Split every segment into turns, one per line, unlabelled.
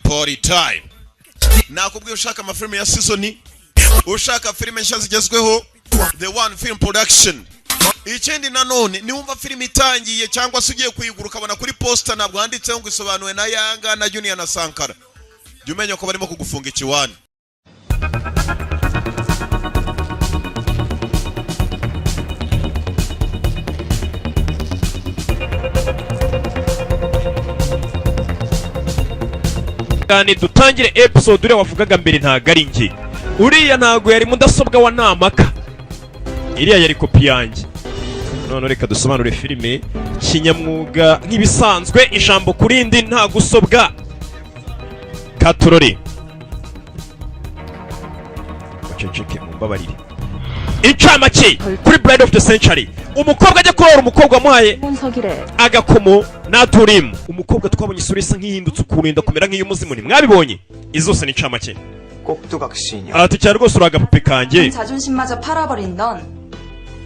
party time. Nakubwiye ushaka amafilme ya season, ushaka filme nshya zigezweho, The One Film Production. Ikindi nanone niwumva filme itangiye cyangwa se ugiye kuyigura ukabona kuri poster nabwo handitseho ngo isobanuwe na Yanga na Junior na Sankara, jya umenya ko barimo kugufunga ikiwani.
Kandi dutangire episode ure wavugaga mbere ntago ari nge. Uriya ntago yari mudasobwa wa Namaka. Iriya yari kopi yanjye. None reka dusobanure filime kinyamwuga nk'ibisanzwe, ijambo kurindi nta gusobwa. Katurore. Waceceke mumbabarire. Incamake kuri Bride of the Century. Umukobwa ajya kurora umukobwa wamuhaye agakomo na Turim. Umukobwa twabonye isura isa nk'ihindutse ukurinda kumera nk'iy'umuzimu, mwabibonye? Izose ni incamake.
꼭두각시냐.
ati cyane rwose uragapupe kanjye.
자존심마저 팔아버린 넌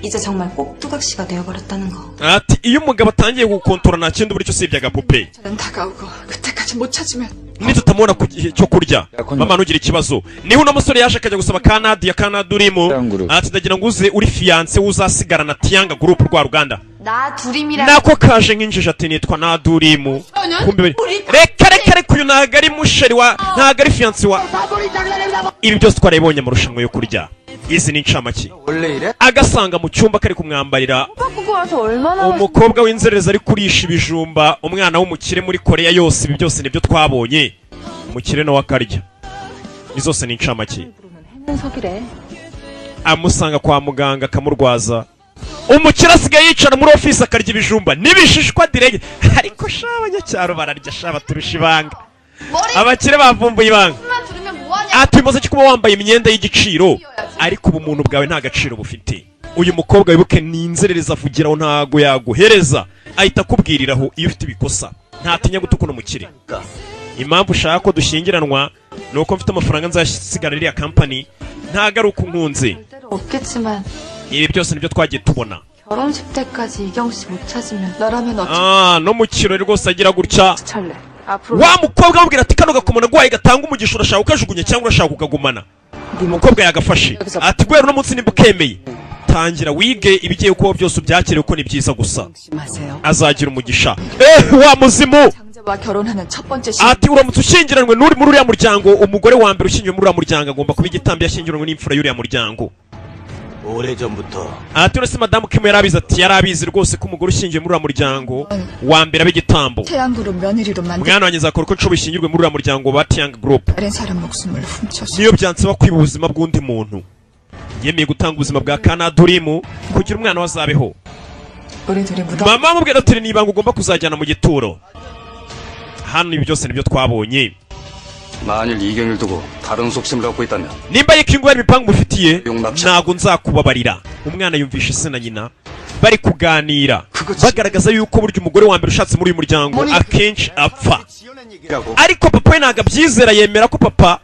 이제 정말 꼭두각시가 되어버렸다는 거.
ati iyo umugabo atangiye gukontora nta kindi buri cyo usibye agapupe.
저는 다가오고 그때까지 못 찾으면
nitutamubona ku gihe cyo kurya mama nugira ikibazo. Niho uno musore yaje akajya gusaba Kanadi ya Kanadi urimo, ati ndagira ngo uze uri fiance uzasigara na Tianga group rwa Ruganda.
나 두림이랑
nako kaje nk'injije ati nitwa na Durimu. kumbe reka uyu ntago ari musheri wa, ntago ari fiance wa. Ibi byose twarabibonye mu rushanwa yo kurya. Izi ni incamake. Agasanga mu cyumba kari kumwambarira umukobwa w'inzererezi ari kurisha ibijumba, umwana w'umukire muri Korea yose. Ibi byose nibyo twabonye. Umukire no wakarya. Izose ni incamake. Amusanga kwa muganga akamurwaza. Umukire asigaye yicara muri office akarya ibijumba nibishishwa direge. Ariko shabanya cyaro bararya shaba turusha ibanga. Abakire bavumbuye ibanga. Ati muze kuba wambaye imyenda y'igiciro, ariko ubumuntu bwawe nta gaciro bufite. Uyu mukobwa wibuke ni inzerereza avugiraho ntago yaguhereza, ahita kubwiriraho iyo ufite ibikosa. Ntatinya gutukuna umukire. Impamvu ushaka ko dushyingiranwa nuko mfite amafaranga nzasigara iriya company, ntago ari uko nkunze. Ibi byose nibyo twagiye tubona.
결혼식 때까지 이경 씨 못 찾으면 나라면 어찌
no mu kirori rwose agira gutya. Wa mukobwa amubwira ati kano gakomona gwaye gatanga umugisha, urashaka ukajugunya cyangwa urashaka kugagumana. Umukobwa yagafashe ati gwera no munsi nimba ukemeye tangira wige ibigiye kuba byose ubyakire uko ni byiza gusa azagira umugisha. Wa muzimu ati uramutse ushyingiranwe n'uri muri uriya muryango, umugore wa mbere ushyingiwe muri uriya muryango agomba kuba igitambi yashyingiranwe n'imfura y'uriya muryango. ati uretse madamu Kim yarabizi, ati yarabizi rwose ko umugore ushyingiwe muri uriya muryango wa mbere abigitambo. Mwana wanjye zakora uko nshoboye ishyingirwe muri uriya muryango wa Tianga Group. Niyo byansaba kwiba ubuzima bw'undi muntu, yemeye gutanga ubuzima bwa Kanadi urimo kugira umwana wazabeho. Mama amubwira ati ni ibanga ugomba kuzajyana mu gituro. Hano ibi byose nibyo twabonye.
만일 이경일 두고 다른 속심을 갖고 있다면
nimba yikingu bari bipangu mufitiye nago nzakubabarira. Umwana yumvisha se na nyina bari kuganira bagaragaza yuko buryo umugore wa mbere ushatse muri uyu muryango akenshi apfa, ariko papa we ntago abyizera. Yemera ko papa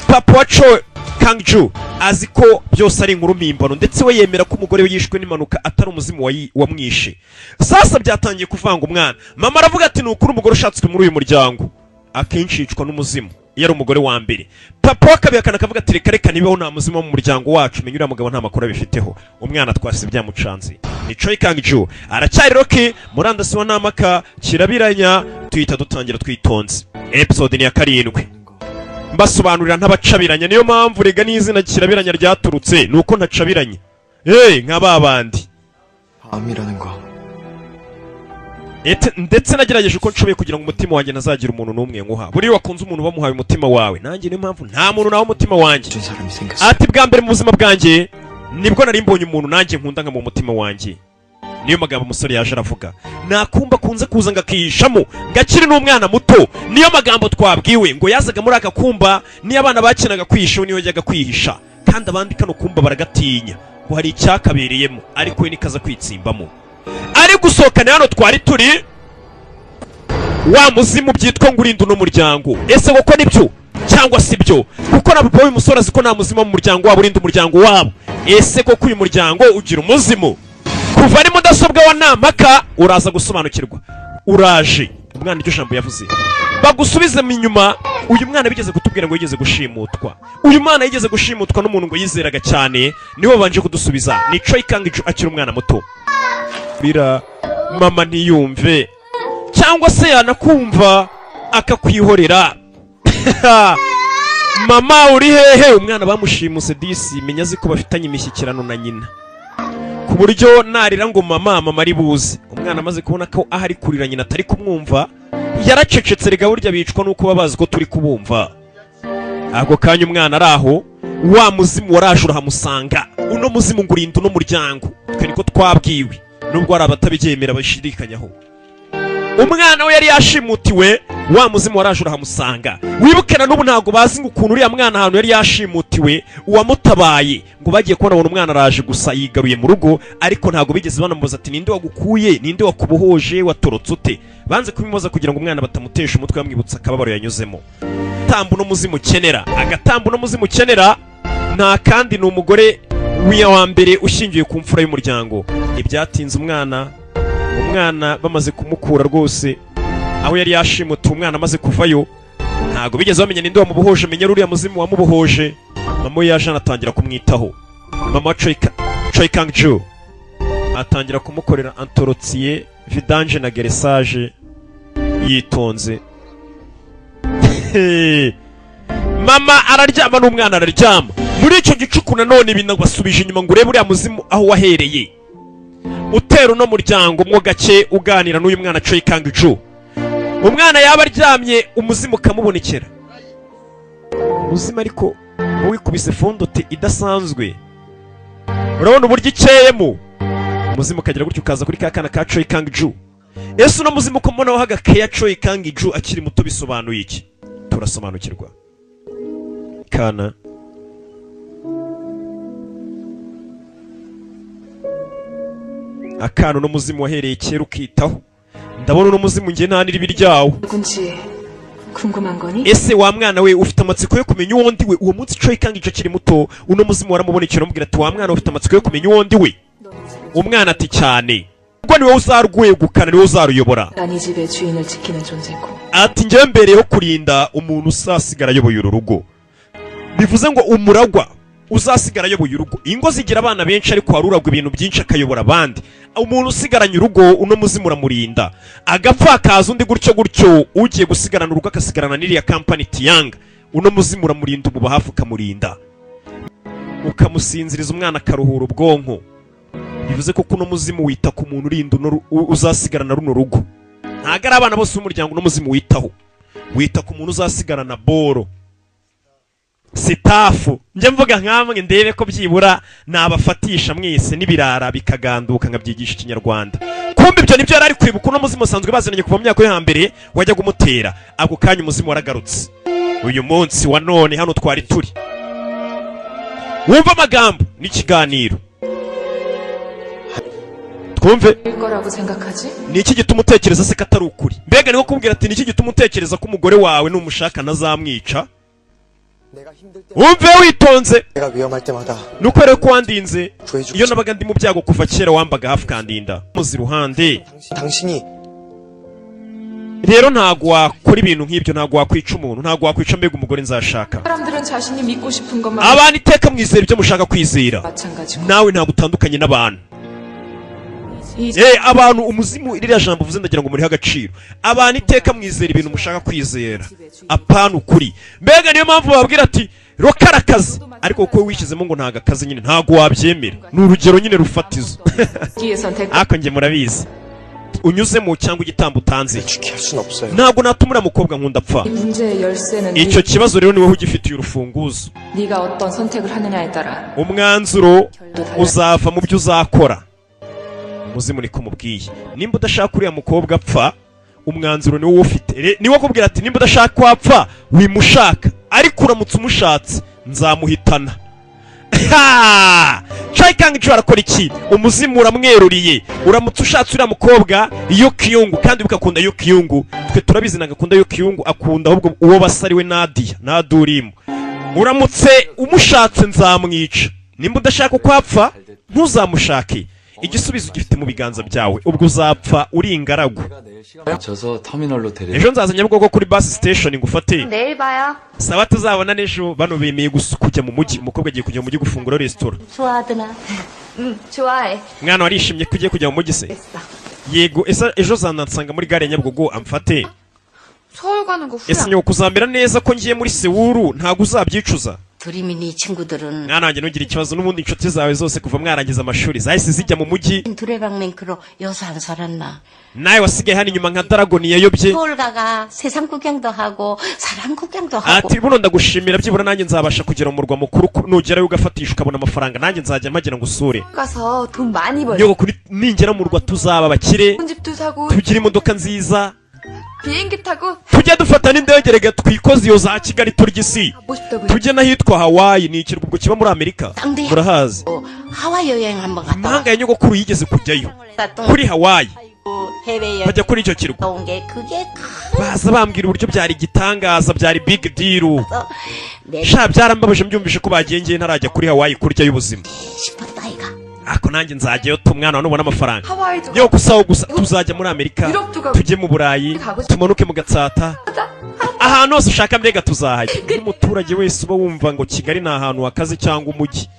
wa Cho Kangju azi ko byose ari inkuru mpimbano, ndetse we yemera ko umugore we yishwe n'impanuka atari umuzimu wamwishe. Sasa byatangiye kuvanga umwana. Mama aravuga ati nukuri umugore ushatswe muri uyu muryango akenshi yicwa n'umuzimu iyo ari umugore wa mbere. Papa wa kabiri akavuga ati reka nibeho nta muzimu mu muryango wacu, menya uriya mugabo nta makuru abifiteho. Umwana twase byamucanze. Ni Choi Kangju aracyari Rocky murandasi wa Namaka kirabiranya. Tuhita dutangira twitonze. Episode ni ya 7 mbasobanurira ntabacabiranya, niyo mpamvu rega n'izina kirabiranya ryaturutse nuko ntacabiranye nk'ababandi.
암이라는 거.
ndetse nagerageje uko nshoboye kugira ngo umutima wanjye nazagira umuntu n'umwe nkuha. Buri wakunze umuntu bamuhaye umutima wawe, nanjye niyo mpamvu nta muntu nawe umutima wanjye. Ati bwa mbere mu buzima bwanjye nibwo nari mbonye umuntu nanjye nkunda nka mu mutima wanjye. Niyo magambo umusore yaje aravuga. Nakumba kunze kuza ngakihishamo ngakiri n'umwana muto. Niyo magambo twabwiwe ngo yazaga muri aka kumba, niyo abana bakinaga kwihisha niyo yajyaga kwihisha, kandi abandi kano kumba baragatinya ngo hari icyakabereyemo, ariko we nikaza kwitsimbamo. Ari gusohokana hano twari turi wa muzimu byitwa ngo urinda uno muryango. Ese koko nibyo cyangwa si byo? Kuko na papa w'uyu musore azi ko nta muzimu mu muryango wabo urinda umuryango wabo. Ese koko uyu muryango ugira umuzimu? Kuva ari mudasobwa wa Namaka uraza gusobanukirwa. Uraje umwana iryo jambo yavuze. bagusubize mu inyuma. Uyu mwana bigeze kutubwira ngo yigeze gushimutwa. Uyu mwana yigeze gushimutwa n'umuntu ngo yizeraga cyane, niwe banje kudusubiza. Ni Choi Kang-ju akiri umwana muto. Bira mama ntiyumve cyangwa se yanakumva akakwihorera. Mama uri hehe? Umwana bamushimuse disi, menya ziko bafitanye imishyikirano na nyina, ku buryo narira ngo mama ari buze. Umwana amaze kubona ko ahari kurira nyina atari kumwumva, yaracecetse. Rega burya bicwa nuko babazi ko turi kubumva. Ako kanya umwana araho, wa muzimu waraje urahamusanga. Uno muzimu ngurinda uno muryango, twe niko twabwiwe, nubwo ari abatabigemera bashidikanyaho. Umwana we yari yashimutiwe, wa muzimu waraje urahamusanga. Wibukena n'ubu ntago bazi ngo ukuntu uriya mwana ahantu yari yashimutiwe uwamutabaye, ngo bagiye kubona abona umwana araje gusa yigaruye mu rugo, ariko ntago bigeze banamubaza ati ninde wagukuye, ninde wakubohoje, watorotse ute. Banze kubimubaza kugira ngo umwana batamutesha umutwe, bamwibutsa akababaro yanyuzemo. Tambu no muzimu ukenera, agatambu no muzimu ukenera nta kandi ni umugore wa mbere ushingiye ku mfura y'umuryango. Ibyatinze umwana bamaze kumukura rwose aho yari yashimutiwe, umwana amaze kuvayo ntago bigeze bamenya ninde wamubohoje. Menya uriya muzimu wamubohoje. Mama we yaje anatangira kumwitaho. Mama Choi Kang-ju atangira kumukorera antorotsiye, vidange na geresage yitonze. Mama araryama n'umwana araryama. Muri icyo gicuku nanone ibintu basubije inyuma ngo urebe uriya muzimu aho wahereye. Utera uno muryango mwo gake uganira n'uyu mwana Choi Kang-ju. Umwana yaba aryamye umuzimu ukamubonekera. Umuzimu ariko wikubise fondote idasanzwe. Urabona uburyo ikeyemo. Umuzimu kagira gutyo ukaza kuri kakana ka Choi Kang-ju. Ese uno muzimu ko mbona wahaga Keya Choi Kang-ju akiri muto bisobanuye iki? Turasobanukirwa. Kana akana no muzimu wahereye kera ukitaho. Ndabona uno muzimu nge ntanira ibiryawo. Ese wa mwana we ufite amatsiko yo kumenya uwo ndi we? Uwo munsi Choi Kang-ju akiri muto, uno muzimu waramubonekera amubwira ati wa mwana ufite amatsiko yo kumenya uwo ndi we? Umwana ati cyane. Ubwo ni wowe uzarwegukana, ni wowe uzaruyobora. Ati njye mbereyeho kurinda umuntu usasigara ayoboye uru rugo. Bivuze ngo umuragwa uzasigara ayoboye urugo. Ingo zigira abana benshi ariko haruragwa ibintu byinshi akayobora abandi. Umuntu usigaranye urugo uno muzimu uramurinda. Agapfa kaza undi gutyo ugiye gusigarana urugo akasigarana n'iriya company Tianga, uno muzimu uramurinda, umuba hafi ukamurinda, ukamusinziriza umwana akaruhura ubwonko. Bivuze ko kuno muzimu wita ku muntu urinda uzasigarana runo rugo. Ntago ari abana bose b'umuryango uno muzimu witaho. Wita ku muntu uzasigarana boro, sitafu. Njye mvuga nkamwe ndebe ko byibura nabafatisha mwese n'ibirara bikaganduka nkabyigisha Ikinyarwanda. Kumbe ibyo nibyo yari ari kwibuka. Uno muzimu usanzwe bazanye kuva mu myaka yo hambere wajya kumutera. Ako kanya umuzimu waragarutse. Uyu munsi wa none hano twari turi. Wumva amagambo n'ikiganiro. Twumve. Ni iki gituma utekereza se katari ukuri? Mbega niho kubwira ati ni iki gituma utekereza ko umugore wawe numushaka nazamwica? Wumve witonze. Nuko rero ko wandinze iyo nabaga ndi mu byago kuva kera wambaga hafi kandinda muzi ruhande. Rero ntago wakora ibintu nk'ibyo, ntago wakwica umuntu, ntago wakwica mbega umugore nzashaka. Abantu iteka mwizera ibyo mushaka kwizera. Nawe ntago utandukanye n'abantu. Abantu umuzimu iriya jambo uvuze ndagira ngo muri agaciro. Abantu iteka mwizera ibintu mushaka kwizera, apana ukuri. Mbega niyo mpamvu babwira ati rokarakaze, ariko uko wishyizemo ngo ntago akaze nyine ntago wabyemera. Ni urugero nyine rufatizo. Ako nge murabizi unyuzemo cyangwa igitambo utanze ntago natumura mukobwa nkunda apfa. Icyo kibazo rero niwe ugifitiye urufunguzo. Umwanzuro uzava mu byo uzakora. Muzimu niko mubwiye. Nimba udashaka uriya mukobwa apfa, umwanzuro niwo ufite. Niwo kubwira ati nimba udashaka kwapfa wimushaka, ariko uramutse umushatse nzamuhitana. Choi Kang-ju arakora iki? Umuzimu uramweruriye. Uramutse ushatse uriya mukobwa iyo Kyungu, kandi bikakunda iyo Kyungu, twe turabizi nagakunda iyo Kyungu, akunda ahubwo uwo basariwe Nadia Nadurimu. Uramutse umushatse nzamwica. Nimba udashaka kwapfa ntuzamushake. igisubizo gifite mu biganza byawe ubwo uzapfa uri ingaragu
맞춰서 터미널로 데려.
ejo nzaza nyabugogo kuri bus station ngufate
내일 봐요.
saba tuzabona n'ejo bano bemeye kujya mu mujyi umukobwa agiye kujya mu mujyi gufungura resitora
좋아하드나? 응, 좋아해.
mwana warishimye ko ugiye kujya mu mujyi se
됐어.
yego ese ejo zanansanga muri gare ya nyabugogo amfate
서울 가는 거
ese
후야.
nyoko kuzambera neza ko ngiye muri Sewuru ntabwo uzabyicuza
두리미니 친구들은
mwana wanjye ntugire ikibazo n'ubundi inshuti zawe zose kuva mwarangiza amashuri zahise zijya mu mujyi
두레방맹크로 여수 안 살았나?
nawe wasigaye hano inyuma nka Dragon yayobye
서울 가가 세상 구경도 하고 사람 구경도 하고
ati buno ndagushimira byibura nanjye nzabasha kugera mu murwa mukuru nugerayo ugafatisha ukabona amafaranga nanjye nzajya mpagira ngo usure
가서 돈 많이 벌.
nyoko kuri ningera mu rwa tuzaba abakire
집도 사고
tugira imodoka nziza
비행기 타고
tujye dufata n'indege rega twikoze iyo za Kigali turya isi
가고 싶다고요.
tujye n'ahitwa Hawaii ni ikirwa ubwo kiba muri Amerika
땅대
murahazi
하와이 여행 한번 갔다
impanga ya nyogokuru yigeze kujyayo
왔다.
kuri Hawaii
해외
bajya kuri icyo kirwa
온 게 그게
baza bambwira uburyo byari igitangaza byari big deal
커서 내
sha byarambabaje mbyumvishe ko bagiye ngiye ntarajya kuri Hawaii kurya y'ubuzima
싶었다 이가.
ako nanjye nzajyayo tumwana nubona amafaranga
하와이도
yo gusaho gusa tuzajya muri Amerika
유럽도 가고
tujye mu Burayi tumanuke mu Gatsata ahantu hose ushaka mbega tuzahajya n'umuturage wese uba wumva ngo Kigali ni ahantu hakaze cyangwa umujyi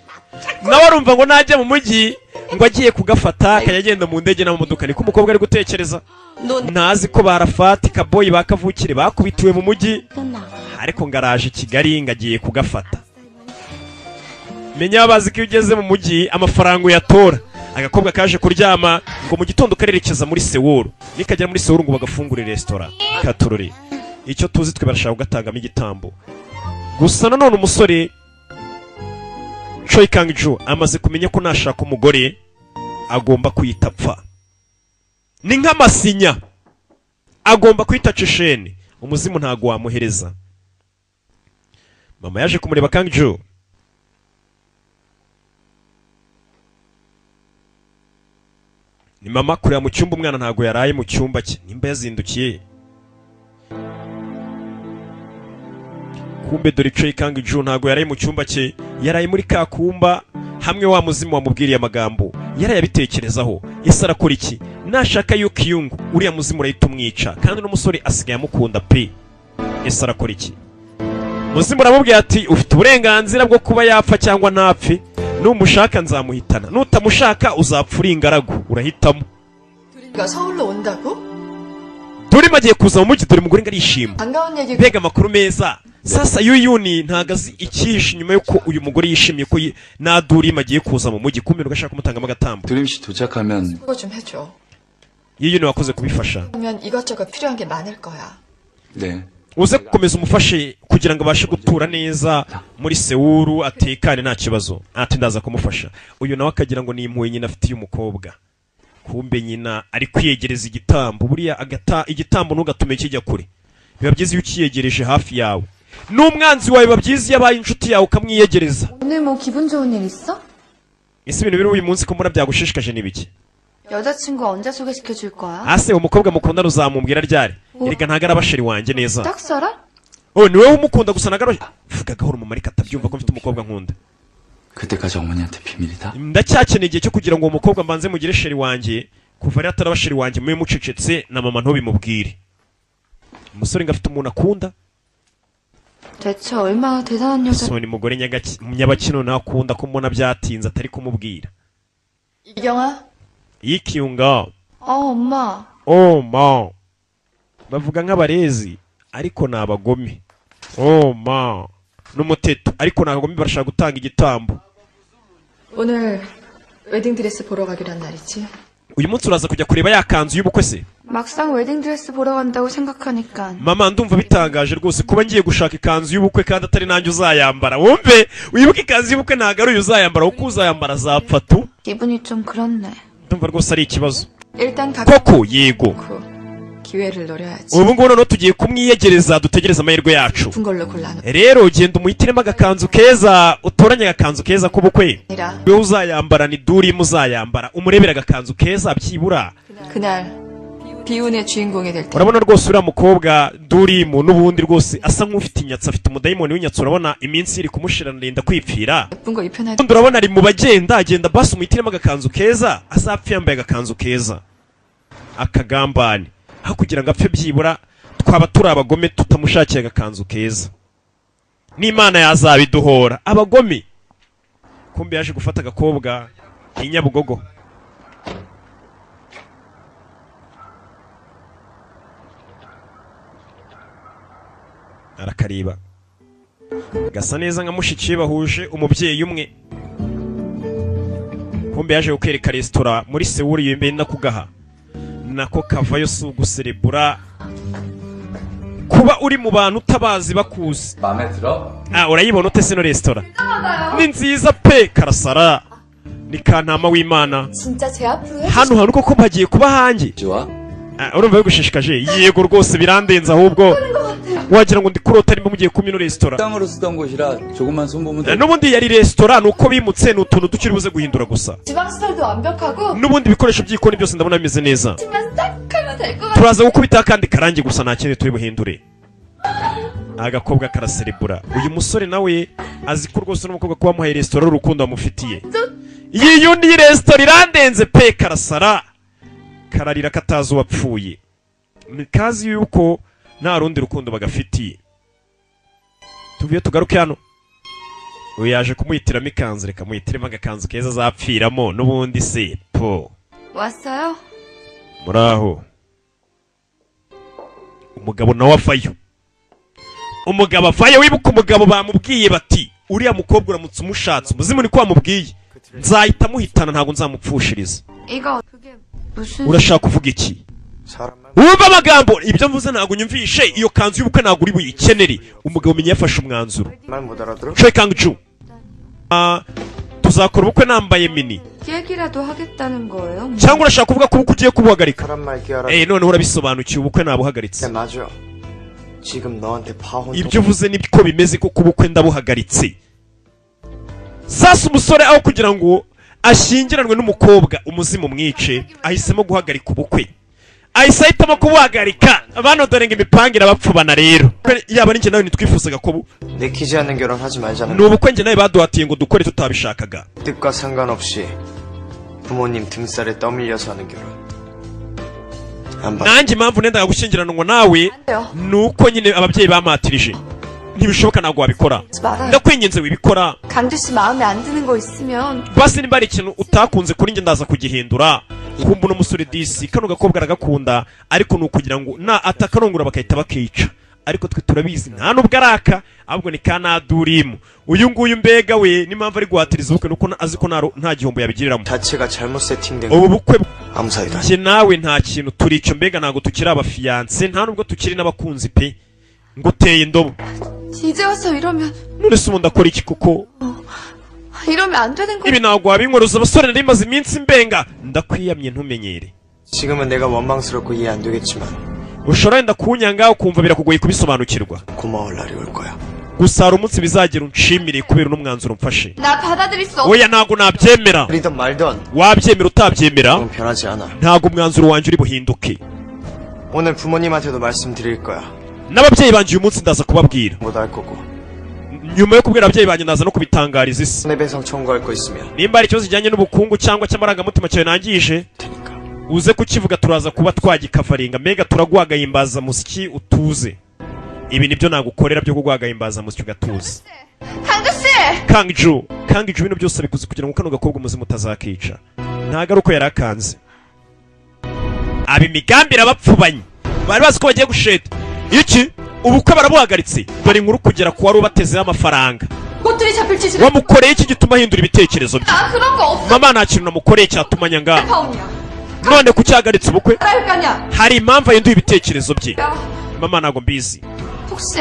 nawe arumva ngo najya mu mujyi ngo agiye kugafata akajya agenda mu ndege n'amamodoka niko umukobwa ari gutekereza ntazi ko barafati kaboyi bakavukire bakubitiwe mu mujyi
끝나.
ariko ngaraje Kigali ngagiye kugafata menya bazi ko iyo ugeze mu mujyi amafaranga uyatora agakobwa kaje kuryama ngo mu gitondo karerekeza muri Sewuru nikagera muri Sewuru ngo bagafungure resitora katurore icyo tuzi twe barashaka kugatangamo igitambo gusa nanone umusore Choi Kang-ju amaze kumenya ko nashaka umugore agomba kwita apfa ni nk'amasinya agomba kwita cisheni umuzimu ntago wamuhereza mama yaje kumureba Kang-ju ni mama kureba mu cyumba umwana ntago yaraye mu cyumba cye nimba yazindukiye kumbe dore Choi Kang-ju ntago yaraye mu cyumba cye yaraye muri kakumba hamwe wa muzimu wamubwiriye amagambo yarayabitekerezaho ese arakora iki nashaka yo Kyung uriya muzimu urahita umwica kandi n'umusore asigaye amukunda pe ese arakora iki muzimu aramubwira ati ufite uburenganzira bwo kuba yapfa cyangwa ntapfe numushaka nzamuhitana nutamushaka uzapfa uri ingaragu urahitamo
두리가 서울로 온다고?
Durima agiye kuza mu mujyi dore umugore ngo arishima
반가운 얘기.
mbega amakuru meza sasa yuyuni ntago azi ikihishe nyuma yuko uyu mugore yishimiye ko na Durima agiye kuza mu mujyi kumbe ugashaka kumutangamo agatambo
두림 씨 도착하면
그거 좀 해줘.
yuyuni wakoze kubifasha
그러면 이것저것 필요한 게 많을 거야.
네.
uze gukomeza umufashe kugira ngo abashe gutura neza muri Sewuru atekane nta kibazo ati ndaza kumufasha uyu nawe akagira ngo ni impuhwe nyina afitiye umukobwa kumbe nyina ari kwiyegereza igitambo buriya igitambo ntugatume kijya kure biba byiza iyo ukiyegereje hafi yawe n'umwanzi wawe biba byiza iyo abaye inshuti yawe ukamwiyegereza
오늘 뭐 기분 좋은 일 있어?
ese ibintu biri uyu munsi ko mbona byagushishikaje ni biki
여자친구 언제 소개시켜 줄 거야?
ase umukobwa mukundana uzamumbwira ryari erega ntago ari abasheri wanjye neza
짝사랑?
oh ni wowe umukunda gusa ntago ari vuga gahoro mu marika atabyumva ko mfite umukobwa nkunda
그때까지 어머니한테 비밀이다.
ndacyakeneye igihe cyo kugira ngo uwo mukobwa mbanze mugire sheri wanjye kuva ari ataraba sheri wanjye mube mucecetse na mama ntubimubwire umusore ngo afite umuntu akunda
대체 얼마나 대단한 여자?
so ni mugore nyabakino nakunda ko mbona byatinze atari kumubwira
이경아?
yikiyunga
엄마.
oh ma bavuga nk'abarezi ariko ni abagome oh ma n'umuteto ariko ni abagome barashaka gutanga igitambo
오늘 웨딩드레스 보러 가기로 한 날이지.
uyu munsi uraza kujya kureba ya kanzu y'ubukwe se
막상 웨딩드레스 보러 간다고 생각하니까
mama ndumva bitangaje rwose kuba ngiye gushaka ikanzu y'ubukwe kandi atari nanjye uzayambara wumve wibuke ikanzu y'ubukwe ntabwo ari uyu uzayambara kuko uzayambara azapfa tu
기분이 좀 그렇네.
ndumva rwose ari ikibazo
일단
koko yego
기회를 노려야지.
ubu ngubu noneho tugiye kumwiyegereza dutegereze amahirwe yacu
예쁜 걸로 골라.
rero genda umuhitiremo agakanzu keza utoranye agakanzu keza k'ubukwe
아니라
wowe uzayambara ni Durima uzayambara umurebera agakanzu keza byibura
그날 비운의 주인공이 될 테니.
urabona rwose uriya mukobwa Durimu n'ubundi rwose asa nk'ufite inyatsi, afite umudayimoni w'inyatsi, urabona iminsi iri kumushirana yenda kwipfira.
예쁜 거 입혀놔.
ubundi urabona ari mu bagenda agenda basi umuhitiremo agakanzu keza, azapfa yambaye agakanzu keza akagambane, aho kugira ngo apfe byibura twaba turi abagome tutamushakiye agakanzu keza. N'Imana yazabiduhora abagome. Kumbe yaje gufata agakobwa i Nyabugogo. Arakariba gasa neza nka mushiki bahuje umubyeyi umwe. Kumbe yaje kukwereka resitora muri Seoul yembe na kugaha nako kavayo si uguserebura kuba uri mu bantu utabazi bakuzi.
마음에 들어?
urayibona ute sino resitora ni nziza pe karasara ni kantama w'Imana.
진짜 제 앞으로
hano hantu koko mpagiye kuba hanjye.
좋아?
urumva bigushishikaje? yego rwose birandenza, ahubwo wagira ngo ndi kurota arimo mugiye kumino resitora.
식당으로 쓰던 곳이라 조금만 손보면 돼.
n'ubundi yari resitora nuko bimutse n'utuntu tukiri buze guhindura gusa.
지방 스타일도 완벽하고
n'ubundi ibikoresho by'ikoni byose ndabona bimeze neza.
집만 딱 하면 될 것 같아.
turaza gukubita kandi karangi gusa nta kindi turi buhindure. agakobwa karaserebura. uyu musore nawe azi ko rwose n'umukobwa kuba muhaye resitora urukundo amufitiye. yiyundi resitora irandenze pe karasara. kararira katazi uwapfuye. nikazi yuko nta rundi rukundo bagafitiye. tuvuye tugaruke hano. uyu yaje kumuhitiramo ikanzu, reka muhitiremo agakanzu keza azapfiramo n'ubundi se po.
왔어요?
muraho. umugabo nawe avayo. umugabo avayo, wibuka umugabo bamubwiye bati uriya mukobwa uramutse umushatse umuzimu niko wamubwiye nzahita muhitana ntabwo nzamupfushiriza.
이거 그게 무슨
urashaka kuvuga iki?
사람만
wumva amagambo ibyo mvuze ntabwo nyumvishe. iyo kanzu y'ubukwe ntabwo uri buyikenere. umugabo menya yafashe umwanzuro.
말 못 알아들어?
Choi Kang-ju, tuzakora ubukwe nambaye mini
얘기라도 하겠다는 거예요?
cyangwa urashaka kuvuga ko ubukwe ugiye kubuhagarika?
사람 말 끼어라.
noneho urabisobanukiwe, ubukwe nabuhagaritse.
맞아. 지금 너한테 파혼.
ibyo uvuze niko bimeze ko kubukwe ndabuhagaritse. sasa umusore aho kugira ngo ashyingiranwe n'umukobwa umuzimu mwice ahisemo guhagarika ubukwe. ahise ahitamo kubuhagarika. bano dore ngo imipangire abapfubana rero. yaba n'injye nawe ntitwifuzaga ko
내키지 않는 결혼 하지 말자는.
ni ubukwe njye nawe baduhatiye ngo dukore tutabishakaga.
뜻과 상관없이 부모님 등살에 떠밀려서 하는 결혼. 안 받.
nanjye impamvu nendaga gushyingiranwa nawe nuko nyine ababyeyi bamatirije. ntibishoboka ntabwo wabikora.
말아요.
ndakwinginze wibikora.
강주 씨 마음에 안 드는 거 있으면
basi nimba ari ikintu utakunze kuri njye ndaza kugihindura. kumva uno musore disi kano gakobwa aragakunda, ariko ni ukugira ngo na atakarongora bakahita bakica. ariko twe turabizi nta nubwo araka, ahubwo ni kana Durimu. uyu nguyu mbega we n'impamvu ari guhatiriza ubukwe nuko azi ko nta gihombo yabigiriramo.
자체가 잘못 세팅된
ubu bukwe
아무 사이도 아니야.
njye nawe nta kintu turi icyo, mbega ntabwo tukiri abafiyanse, nta nubwo tukiri n'abakunzi pe. ngo uteye indobo.
이제 와서 이러면
none se ubundi akora iki kuko
이러면 안 되는 거.
ibi ntabwo wabinkoroza. abasore nari maze iminsi mbenga. ndakwiyamye ntumenyere.
지금은 내가 원망스럽고 이해 안 되겠지만
ushobora wenda kunyanga ukumva birakugoye kubisobanukirwa.
고마울 날이 올 거야.
gusa hari umunsi bizagera unshimire kubera uno mwanzuro mfashe.
나 받아들일 수 없어.
oya ntabwo nabyemera.
그리던 말던
wabyemera utabyemera
넌 변하지 않아.
ntabwo umwanzuro wanjye uri buhinduke.
오늘 부모님한테도 말씀드릴 거야.
n'ababyeyi banjye uyu munsi ndaza kubabwira.
못 할 거고.
nyuma yo kubwira ababyeyi banjye ndaza no kubitangariza isi.
손해배상 청구할 거 있으면
nimba hari ikibazo kijyanye n'ubukungu cyangwa cy'amarangamutima cyawe nangije
테니까.
uze kukivuga, turaza kuba twagikavaringa. mbega turaguhagayimbaza musiki utuze. ibi nibyo nagukorera byo kuguhagayimbaza musiki ugatuza.
강주 씨!
Kang-ju ibintu byose bikuze kugira ngo kano gakobwa umuzimu utazakica. ntago ari uko yari akanze. aba imigambi irabapfubanye. bari bazi ko bagiye gusheta iki ubukwe barabuhagaritse. dore inkuru kugera ku wari ubatezeho amafaranga.
꽃들이 잡힐 짓을
wamukoreye iki gituma ahindura ibitekerezo bye?
나 그런 거 없어.
mama nta kintu namukoreye cyatuma nyanga.
파혼이야.
none kuki yahagaritse ubukwe?
알아야 할 거 아니야.
hari impamvu ahinduye ibitekerezo bye.
야,
mama ntabwo mbizi.
혹시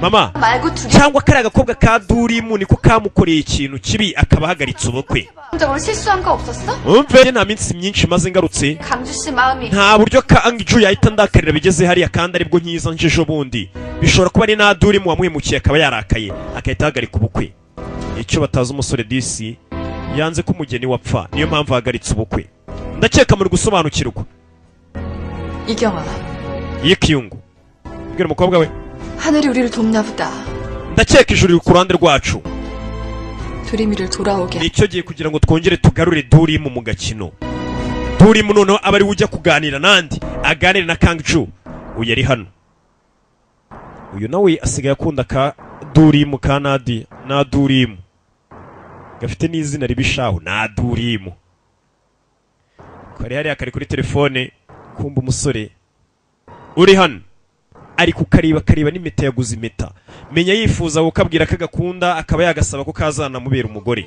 mama
말고 둘이
cyangwa kariya gakobwa ka Durimu niko kamukoreye ikintu kibi akaba ahagaritse ubukwe?
적으로 실수한 거 없었어?
umve nta minsi myinshi maze ngarutse
강주 씨 마음이
nta buryo Kang-ju yahita ndakarira bigeze hariya kandi aribwo nkiza njejo bundi. bishobora kuba ari na Durimu wamuhemukiye akaba yarakaye akahita ahagarika ubukwe. icyo batazi umusore disi yanze ko umugeni wapfa, niyo mpamvu ahagaritse ubukwe. ndakeka muri gusobanukirwa.
이경아,
Yikiyungu bwira umukobwa we
하늘이 우리를 돕나 보다.
ndakeka ijuru riri ku ruhande rwacu
두리미를 돌아오게.
nicyo gihe kugira ngo twongere tugarure Durimu mu gakino. Durimu noneho aba ari ujya kuganira nandi aganire na Kang Ju. Uyu yari hano, uyu nawe asigaye akunda ka Durimu ka Nadia na Durimu gafite n'izina ribishaho na Durimu. Kari hariya kari kuri telefone kumva umusore uri hano ari kukareba n'impeta yaguze impeta, menya yifuza gukabwira ko agakunda akaba yagasaba ko kazana mubera umugore.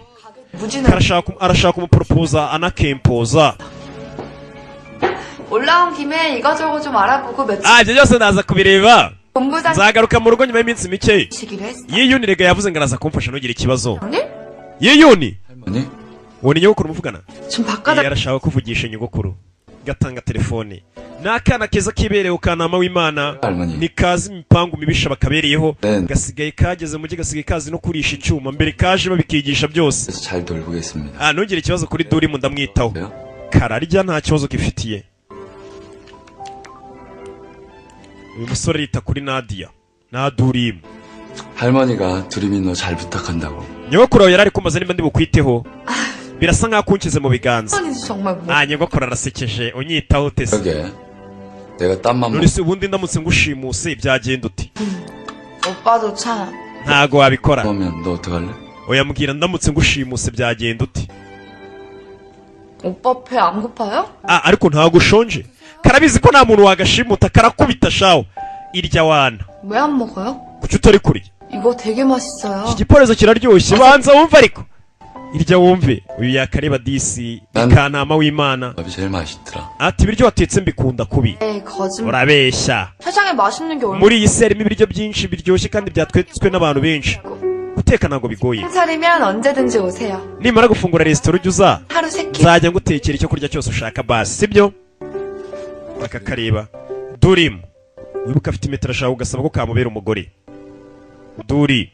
arashaka kumuporopoza anakempoza.
올라온 김에 이거저거 좀 알아보고 며칠
ibyo byose ndaza kubireba,
본부장
nzagaruka mu rugo nyuma y'iminsi mike.
시기로 했어.
Yiyuni rega yavuze ngo araza kumfasha ntugire ikibazo.
아니?
Yiyuni
할머니?
uwo ni nyogokuru muvugana?
좀 바꿔다.
arashaka kuvugisha nyogokuru gatanga telefone. N'akana keza kiberewe kanama w'Imana
할머니.
nikazi imipangu mibisha bakabereyeho
네.
gasigaye kageze mu gasigaye kazi no kurisha icyuma mbere kaje babikigisha byose.
그래서 잘 돌보겠습니다.
ntugire ikibazo kuri Durimu ndamwitaho.
그래요?
Kararya nta kibazo gifitiye. uyu musore yita kuri Nadia na Durimu.
할머니가 두리미 너 잘 부탁한다고.
nyogokuru yari ari kumaza nimba ndi bukwiteho, birasa nkaho kunkize mu biganza.
아니 정말 뭐.
nyogokuru arasekeje unyitaho tese.
그러게. 내가 땀만 먹...
nonese ubundi ndamutse ngushimuse byagenda uti?
오빠도 참.
ntago wabikora.
그러면 너 어떡할래?
oya mbwira ndamutse ngushimuse byagenda uti?
오빠 배 안 고파요?
ariko ntago ushonje? karabizi ko nta muntu wagashimuta karakubita shawo. irya wana
왜 안 먹어요?
kuki utari kurya?
이거 되게 맛있어요.
iki giporezo kiraryoshye, banza wumve ariko. irya wumve. uyu yakareba disi ikantama w'Imana
밥이 제일 맛있더라.
ati ibiryo watetse mbikunda kubi.
에이 거짓말.
urabeshya.
세상에 맛있는 게 얼마나.
muri iyi si harimo ibiryo byinshi biryoshye kandi byatwetswe n'abantu benshi. guteka ntabwo bigoye.
차리면 언제든지 오세요.
nimara gufungura resitora ujya uza,
하루 3끼.
nzajya ngutekera icyo kurya cyose ushaka basi, sibyo? akakareba. Durimu wibuka afite impeta arashaka ugasaba ko kamubera umugore. Duri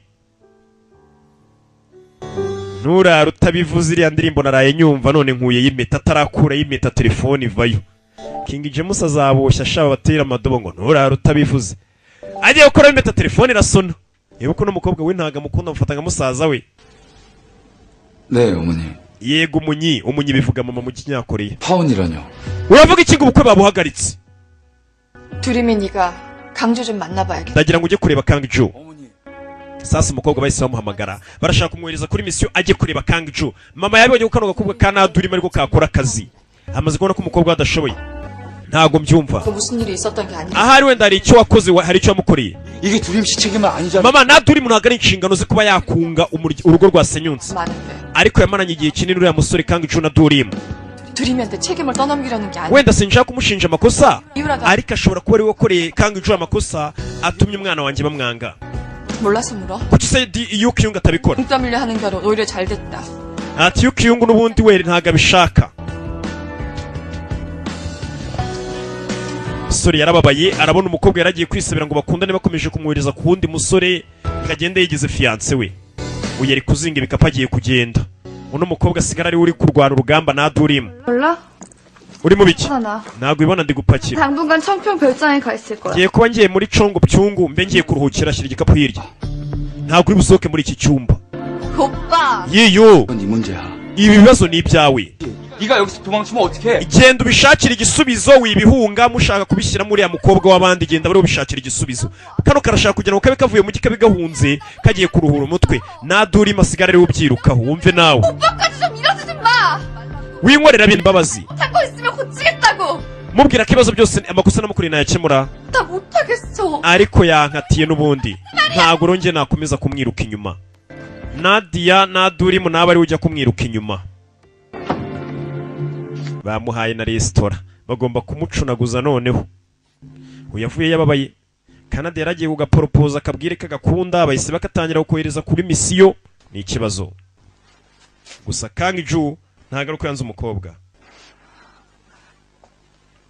nturara utabivuze, iriya ndirimbo naraye nyumva none nkuye y'impeta atarakura y'impeta telefone ivayo. King James azaboshya ashaba batera amadobo ngo nturara utabivuze. agiye gukora impeta telefone irasona. Yebuko n'umukobwa we ntaga mukunda mufata nka musaza we.
네, 어머니.
yego umunyi bivuga mama mu kinyakoreya.
파혼이라뇨.
uravuga iki ngo ubukwe babuhagaritse?
두리미 네가 강주 좀 만나봐야겠다.
ndagira ngo ujye kureba Kang Ju.
어머니.
sasa umukobwa bahise bamuhamagara barashaka kumwohereza kuri misiyo ajye kureba Kang Ju. mama yabonye ko kano gakobwa ka Durimu ariko kakora akazi, amaze kubona ko umukobwa adashoboye. ntago mbyumva.
그 무슨 일이 있었던 게 아니라.
ahari wenda hari icyo wakoze, hari icyo wamukoreye.
이게 두림 씨 책임은 아니잖아.
mama Durimu ntabwo ari inshingano ze kuba yakunga urugo rwasenyutse,
많은데.
ariko yamaranye igihe kinini uriya musore Kang Ju na Durimu.
두리미한테 책임을 떠넘기려는 게 아니야.
wenda sinshaka kumushinja amakosa,
이유라도
ariko ashobora kuba ari we wakoreye Kang Ju amakosa atumye umwana wanjye bamwanga.
몰라서 물어.
kuki se Yukiyungu atabikora?
땀 흘려 하는 결혼 오히려 잘 됐다.
ati Yukiyungu n'ubundi we ntago abishaka. musore yarababaye, arabona umukobwa yaragiye kwisabira ngo bakundane bakomeje kumwohereza ku wundi musore ngo agende yigize fiance we. uyu yari kuzinga ibikapu agiye kugenda. uno mukobwa asigara ari uri kurwana urugamba na Durimu.
몰라?
uri mu biki?
하나.
ntabwo ibona ndi gupakira.
당분간 청평 별장에 가 있을 거야.
ngiye kuba ngiye muri congo byungu mbe ngiye kuruhukira, ashyira igikapu hirya. ntabwo uri busohoke muri iki cyumba.
오빠.
yeyo
그건 네 문제야.
ibi bibazo ni ibyawe.
네가 여기서 도망치면 어떡해?
genda ubishakira igisubizo, wibihunga mushaka kubishyira muri ya mukobwa w'abandi. genda bari ubishakira igisubizo. kano karashaka kugira ngo kabe kavuye mu gikabe gahunze kagiye kuruhura umutwe. na Durimu asigara ari ubyirukaho. wumve nawe
오빠까지 좀 이러지 마.
winkorera bene imbabazi.
찾고 있으면 고치겠다고.
mubwira ko ibibazo byose amakosa namukuriye nayakemura,
나 못하겠어.
ariko yankatiye n'ubundi. ntabwo rongeye nakomeza kumwiruka inyuma. Nadia na Durimu nawe ari ujya kumwiruka inyuma. bamuhaye na resitora bagomba kumucunaguza noneho. uyavuye yababaye. Canada yaragiye kugaporopoza akabwire kagakunda, bahise bakatangira kohereza kuri misiyo. ni ikibazo gusa Kang Ju ntago ari ko yanze umukobwa.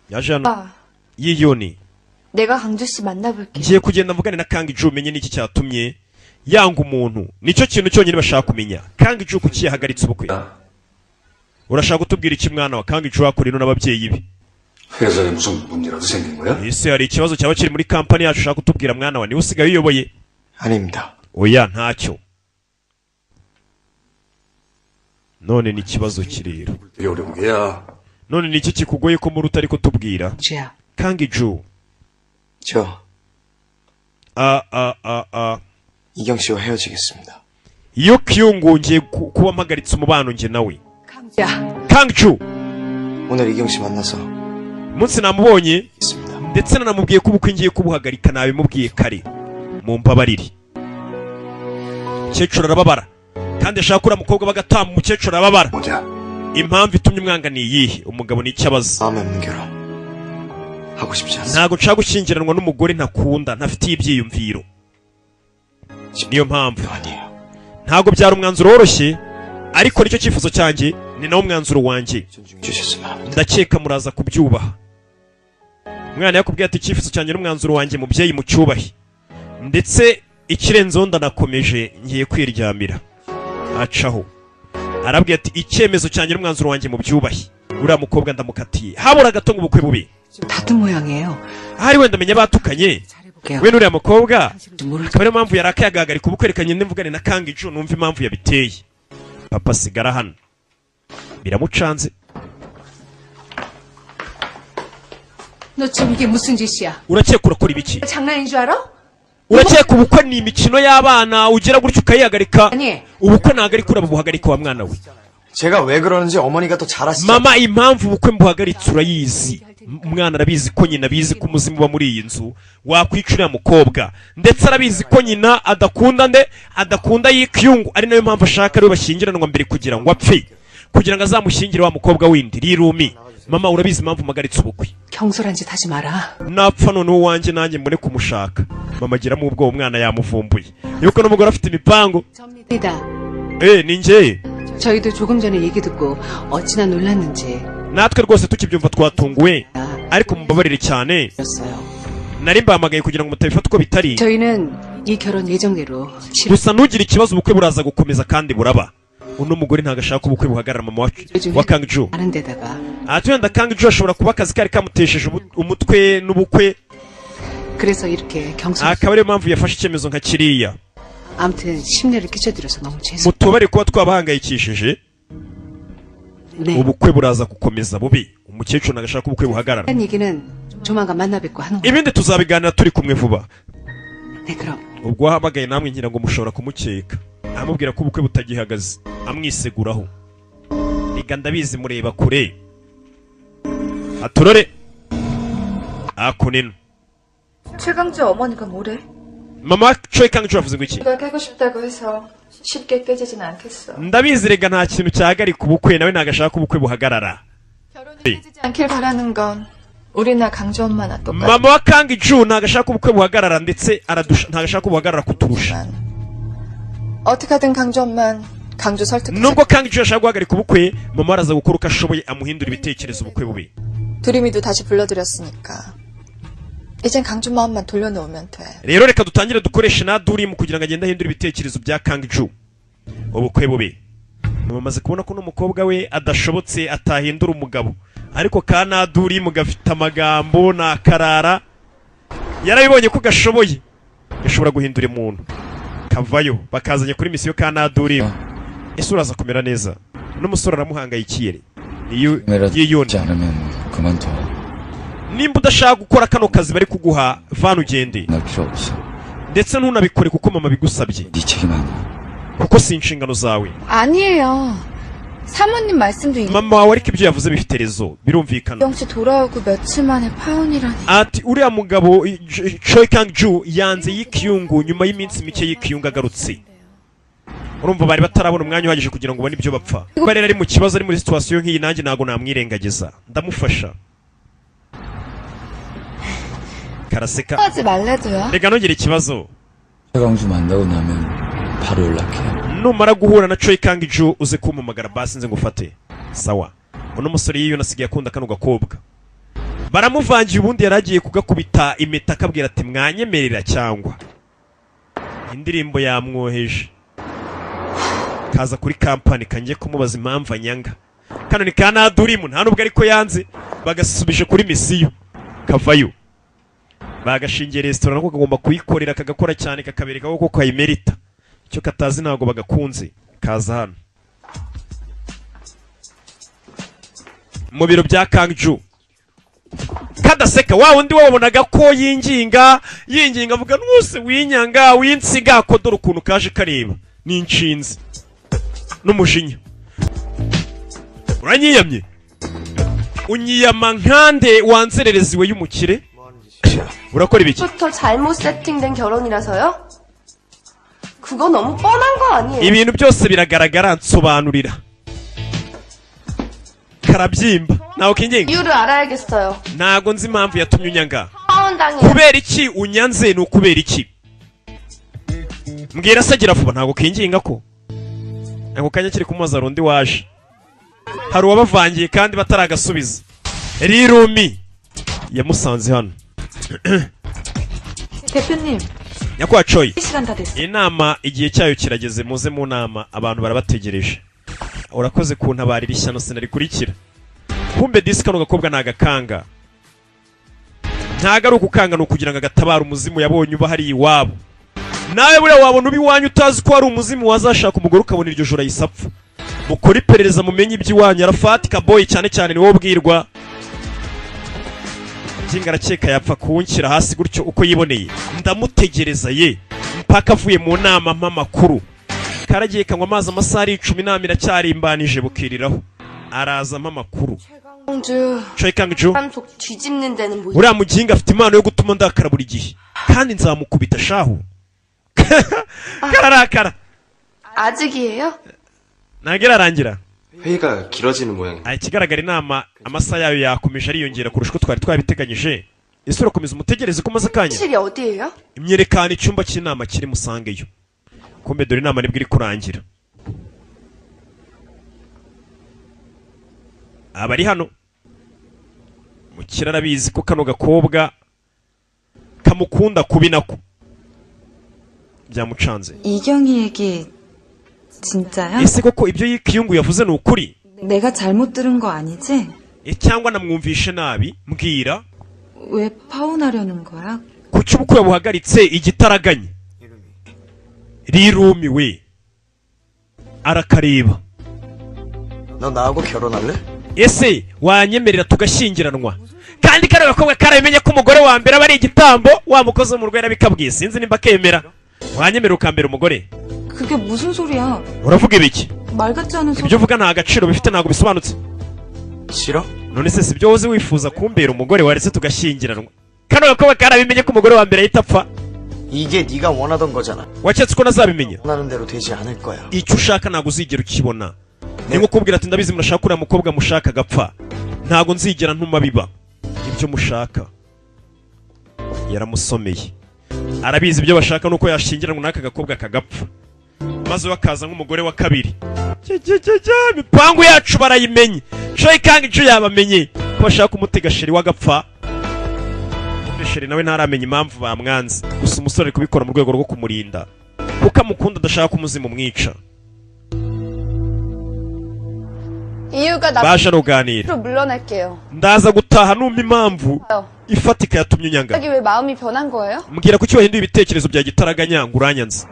yaje hano
오빠.
yiyoni.
내가 강주 씨 만나볼게.
ngiye kugenda mvugane na Kang Ju menye niki cyatumye yanga umuntu. nicyo kintu cyonyine bashaka kumenya. Kang Ju kuki yahagaritse ubukwe? urashaka kutubwira iki mwana wa Kang Ju wakorino n'ababyeyi be?
회사에 무슨 문제라도 생긴 거야?
ese hari ikibazo cyaba kiri muri kampani yacu ushaka kutubwira mwana wa niwe usigaye uyoboye?
아닙니다.
oya ntacyo. none ni ikibazo kirero.
되게 어려운 게야.
none ni iki kikugoye ko muri utari kutubwira?
주야.
Kangiju.
저
아.
이경 씨와 헤어지겠습니다.
iyo Kyungu ngiye kuba mpagaritse umubano nge nawe.
야,
Kangju.
오늘 이경 씨 만나서
munsi namubonye
있습니다.
ndetse nanamubwiye ko ubukwe ngiye kubuhagarika nabimubwiye kare. mumbabarire. Umukecuru arababara kandi ashaka kura mukobwa bagatamba umukecuru arababara.
뭐냐?
impamvu itumye umwanga ni iyihe? umugabo ni icyabazo.
마음의 문결혼 하고 싶지 않습니다.
ntago nshaka gushyingiranwa n'umugore ntakunda ntafitiye ibyiyumviro. niyo mpamvu
아니에요.
ntago byari umwanzuro woroshye ariko nicyo cyifuzo cyanjye ni nawo umwanzuro wanjye.
존중해 주셨으면 합니다.
ndakeka muraza kubyubaha. umwana yakubwiye ati icyifuzo cyanjye n'umwanzuro wanjye mubyeyi mucyubahe. ndetse ikirenzeho ndanakomeje ngiye kwiryamira. acaho arabwiye ati icyemezo cyanjye n'umwanzuro wanjye mubyubahe. uriya mukobwa ndamukatiye habura gato ngo ubukwe bube.
다툰 모양이에요.
ahari wenda menya batukanye
잘해볼게요.
we n'uriya mukobwa
모를
akaba ariyo mpamvu yarakaye agahagarika ubukwerekanye n'imvugane na Kangiju numva impamvu yabiteye. papa sigara hano biramucanze.
너 지금 이게 무슨 짓이야?
urakeka urakora ibiki?
장난인 줄 알아?
urakeka ubukwe ni imikino y'abana ugira gutyo ukayihagarika?
아니,
ubukwe ntabwo ari kuraba buhagarika wa mwana we.
제가 왜 그러는지 어머니가 더 잘 아시죠?
mama impamvu ubukwe mbuhagaritse urayizi. umwana arabizi ko nyina abizi ko umuzimu uba muri iyi nzu wakwica uriya mukobwa ndetse arabizi ko nyina adakunda Kyungu ari nayo mpamvu ashaka ariwe bashyingiranwa mbere kugira ngo apfe kugira ngo azamushyingire wa mukobwa windi Rirumi. mama urabizi impamvu mpagaritse ubukwe.
경솔한 짓 하지 마라.
napfa noneho wanjye nanjye mbone kumushaka. mama agiramo ubwoba umwana yamuvumbuye yuko n'umugore afite imipango.
접니다.
ni njye.
저희도 조금 전에 얘기 듣고 어찌나 놀랐는지
natwe rwose tukibyumva twatunguwe ariko mubabarire cyane.
였어요.
nari mbamagaye kugira ngo mutabifata uko bitari.
저희는 이 결혼 예정대로
gusa ntugire ikibazo ubukwe buraza gukomeza kandi buraba. uno mugore ntago ashaka ubukwe buhagarara mama wa Kangju.
하는 데다가
wenda Kangju ashobora kuba akazi kari kamutesheje umutwe n'ubukwe
그래서 이렇게 경솔
akaba ariyo mpamvu yafashe icyemezo nka kiriya.
아무튼 심려를 끼쳐드려서 너무 죄송.
mutubare kuba twabahangayikishije.
네.
ubukwe buraza gukomeza bubi. umukecuru ntago ashaka ubukwe buhagarara.
한 얘기는 조만간 만나 뵙고 하는 거예요.
ibindi tuzabiganira turi kumwe vuba.
네, 그럼.
ubwo wahamagaye namwe ngira ngo mushobora kumukeka amubwira ko ubukwe butagihagaze amwiseguraho. Iga ndabizi mureba kure. aturore akunino.
최강주 어머니가 뭐래?
mama Choi Kangju avuze ngo iki?
누가 깨고 싶다고 해서 쉽게 깨지진 않겠어.
ndabizi rega nta kintu cyahagarika ubukwe nawe ntago ashaka ubukwe buhagarara.
결혼이 깨지지 않길 바라는 건 우리나 강주 엄마나 똑같아.
mama wa Kangju ntago ashaka ubukwe buhagarara ndetse ntago ashaka ko buhagarara kuturusha.
어떻게든 강주 엄만 강주 설득해서
nubwo Kangju ashaka guhagarika ubukwe mama araza gukora uko ashoboye amuhindura ibitekerezo ubukwe bubi.
두리미도 다시 불러드렸으니까 이젠 강주 마음만 돌려놓으면 돼.
rero reka dutangire dukoreshe na Durimu kugira ngo agende ahindura ibitekerezo bya Kangju. ubukwe bubi. mama amaze kubona ko n'umukobwa we adashobotse atahindura umugabo ariko kana Durimu gafite amagambo na karara yarabibonye ko gashoboye gashobora guhindura umuntu kavayo bakazanye kuri misiyo kana Durimu. ese uraza kumera neza n'umusore aramuhangayikiye yiyoni.
않으면 그만둬.
nimba udashaka gukora kano kazi bari kuguha vana ugende
날 필요 없어.
ndetse ntunabikore kuko mama bigusabye
네 책임 아니야.
kuko si inshingano zawe.
아니에요. 사모님 말씀도
mama wawe ariko ibyo yavuze bifite rezo birumvikana.
이경 씨 돌아오고 며칠 만에 파혼이라니.
ati uriya mugabo Choi Kangju yanze Kyungu nyuma y'iminsi mike Kyungu agarutse. urumva bari batarabona umwanya uhagije kugira ngo ubone ibyo bapfa. kuba rero ari mu kibazo ari muri situation nk'iyi nanjye ntago namwirengagiza ndamufasha. karaseka.
하지 말래도요.
reka ntugire ikibazo.
최강주 만나고 나면 바로 연락해.
numara guhura na Choi Kangju uze kumpamagara basi nze ngufate. sawa. uno musore yiyo nasigaye akunda kano gakobwa. baramuvangiye ubundi yaragiye kugakubita impeta akabwira ati mwanyemerera cyangwa. indirimbo yamwoheje. kaza kuri kampani kangiye kumubaza impamvu anyanga. kano ni kana Durimu nta nubwo ariko yanze bagasubije kuri misiyo kavayo bagashingiye resitora nako kagomba kuyikorera kagakora cyane kakabereka ko kayimerita icyo katazi ntabwo bagakunze kaza hano mu biro bya Kangju kadaseka wa wundi wabonaga ko yinginga avuga n'use winyanga winsiga kodora ukuntu kaje kareba n'inshinzi n'umujinya uranyiyamye unyiyama nkande wanzerereziwe y'umukire urakora ibiki
부터 잘못 세팅된 결혼이라서요? 그거 너무 뻔한 거 아니에요?
ibintu byose biragaragara nsobanurira karabyimba nawe kinginga
이유를 알아야겠어요.
ntago nzi impamvu yatumye unyanga
사원당에
kubera iki unyanze ni ukubera iki mbwira se agira vuba ntago kinginga ko ako kanya kiri kumubaza rundi waje hari uwabavangiye kandi bataragasubiza rirumi yamusanze hano
대표님,
nyakwa Choi
시간 다 됐어.
inama igihe cyayo kirageze muze mu nama abantu barabategereje urakoze kuntabarira ishyano sinarikurikira kumbe disi kano gakobwa nagakanga ntago ari ukukanga ni ukugira ngo agatabara umuzimu yabonye uba hari iwabo nawe buriya wabona ubi wanyu utazi ko ari umuzimu wazashaka umugore ukabona iryo joro ayisapfa mukora iperereza mumenye iby'iwanyu Arafati Kaboyi cyane cyane niwo bwirwa Jinga arakeka yapfa kunshyira hasi gutyo uko yiboneye ndamutegereza ye mpaka avuye mu nama mpamakuru karagiye kanywa amazi amasaha 10 inama iracyarimbanije bukiriraho araza mpamakuru
강주
Choi Kangju
사람 속 뒤집는 데는 뭐
uriya muginga afite impano yo gutuma ndakara buri gihe kandi nzamukubita shahu kararakara
아직이에요?
ntagira arangira
회의가 길어지는 모양이네.
ikigaragara inama amasaha yayo yakomeje ariyongera kurusha uko twari twabiteganyije ese urakomeza umutegereze ko maze akanya
실이 어디예요?
imyerekana icyumba cy'inama kiri musangeyo kumbe dore inama nibwo iri kurangira abari hano mukira arabizi ko kano gakobwa kamukunda kubi nako byamucanze
이경이 얘기 진짜야?
ese koko ibyo yikiyungu yavuze ni ukuri
내가 잘못 들은 거 아니지?
cyangwa namwumvishe nabi mbwira
왜 파혼하려는 거야?
kuki ubukwe buhagaritse igitaraganye rirumiwe arakareba
너 나하고 결혼할래?
ese wanyemerera tugashyingiranwa kandi kano gakobwa karabimenye ko umugore wa mbere aba ari igitambo wa mukozi wo mu rwera bikabwiye sinzi nimba kemera wanyemerera ukambera umugore
그게 무슨 소리야?
uravuga ibiki
말 같지 않은 소리.
ibyo uvuga nta gaciro bifite ntabwo bisobanutse
싫어?
none se si byo wowe wifuza kumbera umugore waretse tugashyingiranwa kano gakobwa karabimenye ko umugore wa mbere ahita apfa
이게 네가 원하던 거잖아.
waketse ko nazabimenya
원하는 대로 되지 않을 거야.
icyo ushaka ntabwo uzigera ukibona ni nko kubwira ati ndabizi murashaka uriya mukobwa mushaka agapfa ntabwo nzigera ntuma biba ibyo mushaka yaramusomeye arabizi ibyo bashaka nuko yashyingiranwa n'aka gakobwa kagapfa maze bakaza nk'umugore wa kabiri imipangu yacu barayimenye Choi Kangju yabamenye ko bashaka kumutega sheri w'agapfa sheri nawe ntaramenya impamvu bamwanze gusa umusore ari kubikora mu rwego rwo kumurinda kuko amukunda adashaka umuzimu umwica
이유가
baje aruganira
나로 물러날게요.
ndaza gutaha numva impamvu ifatika yatumye unyanga
갑자기 왜 마음이 변한 거예요?
mbwira kuki wahinduye ibitekerezo bya gitaraganya ngo uranyanze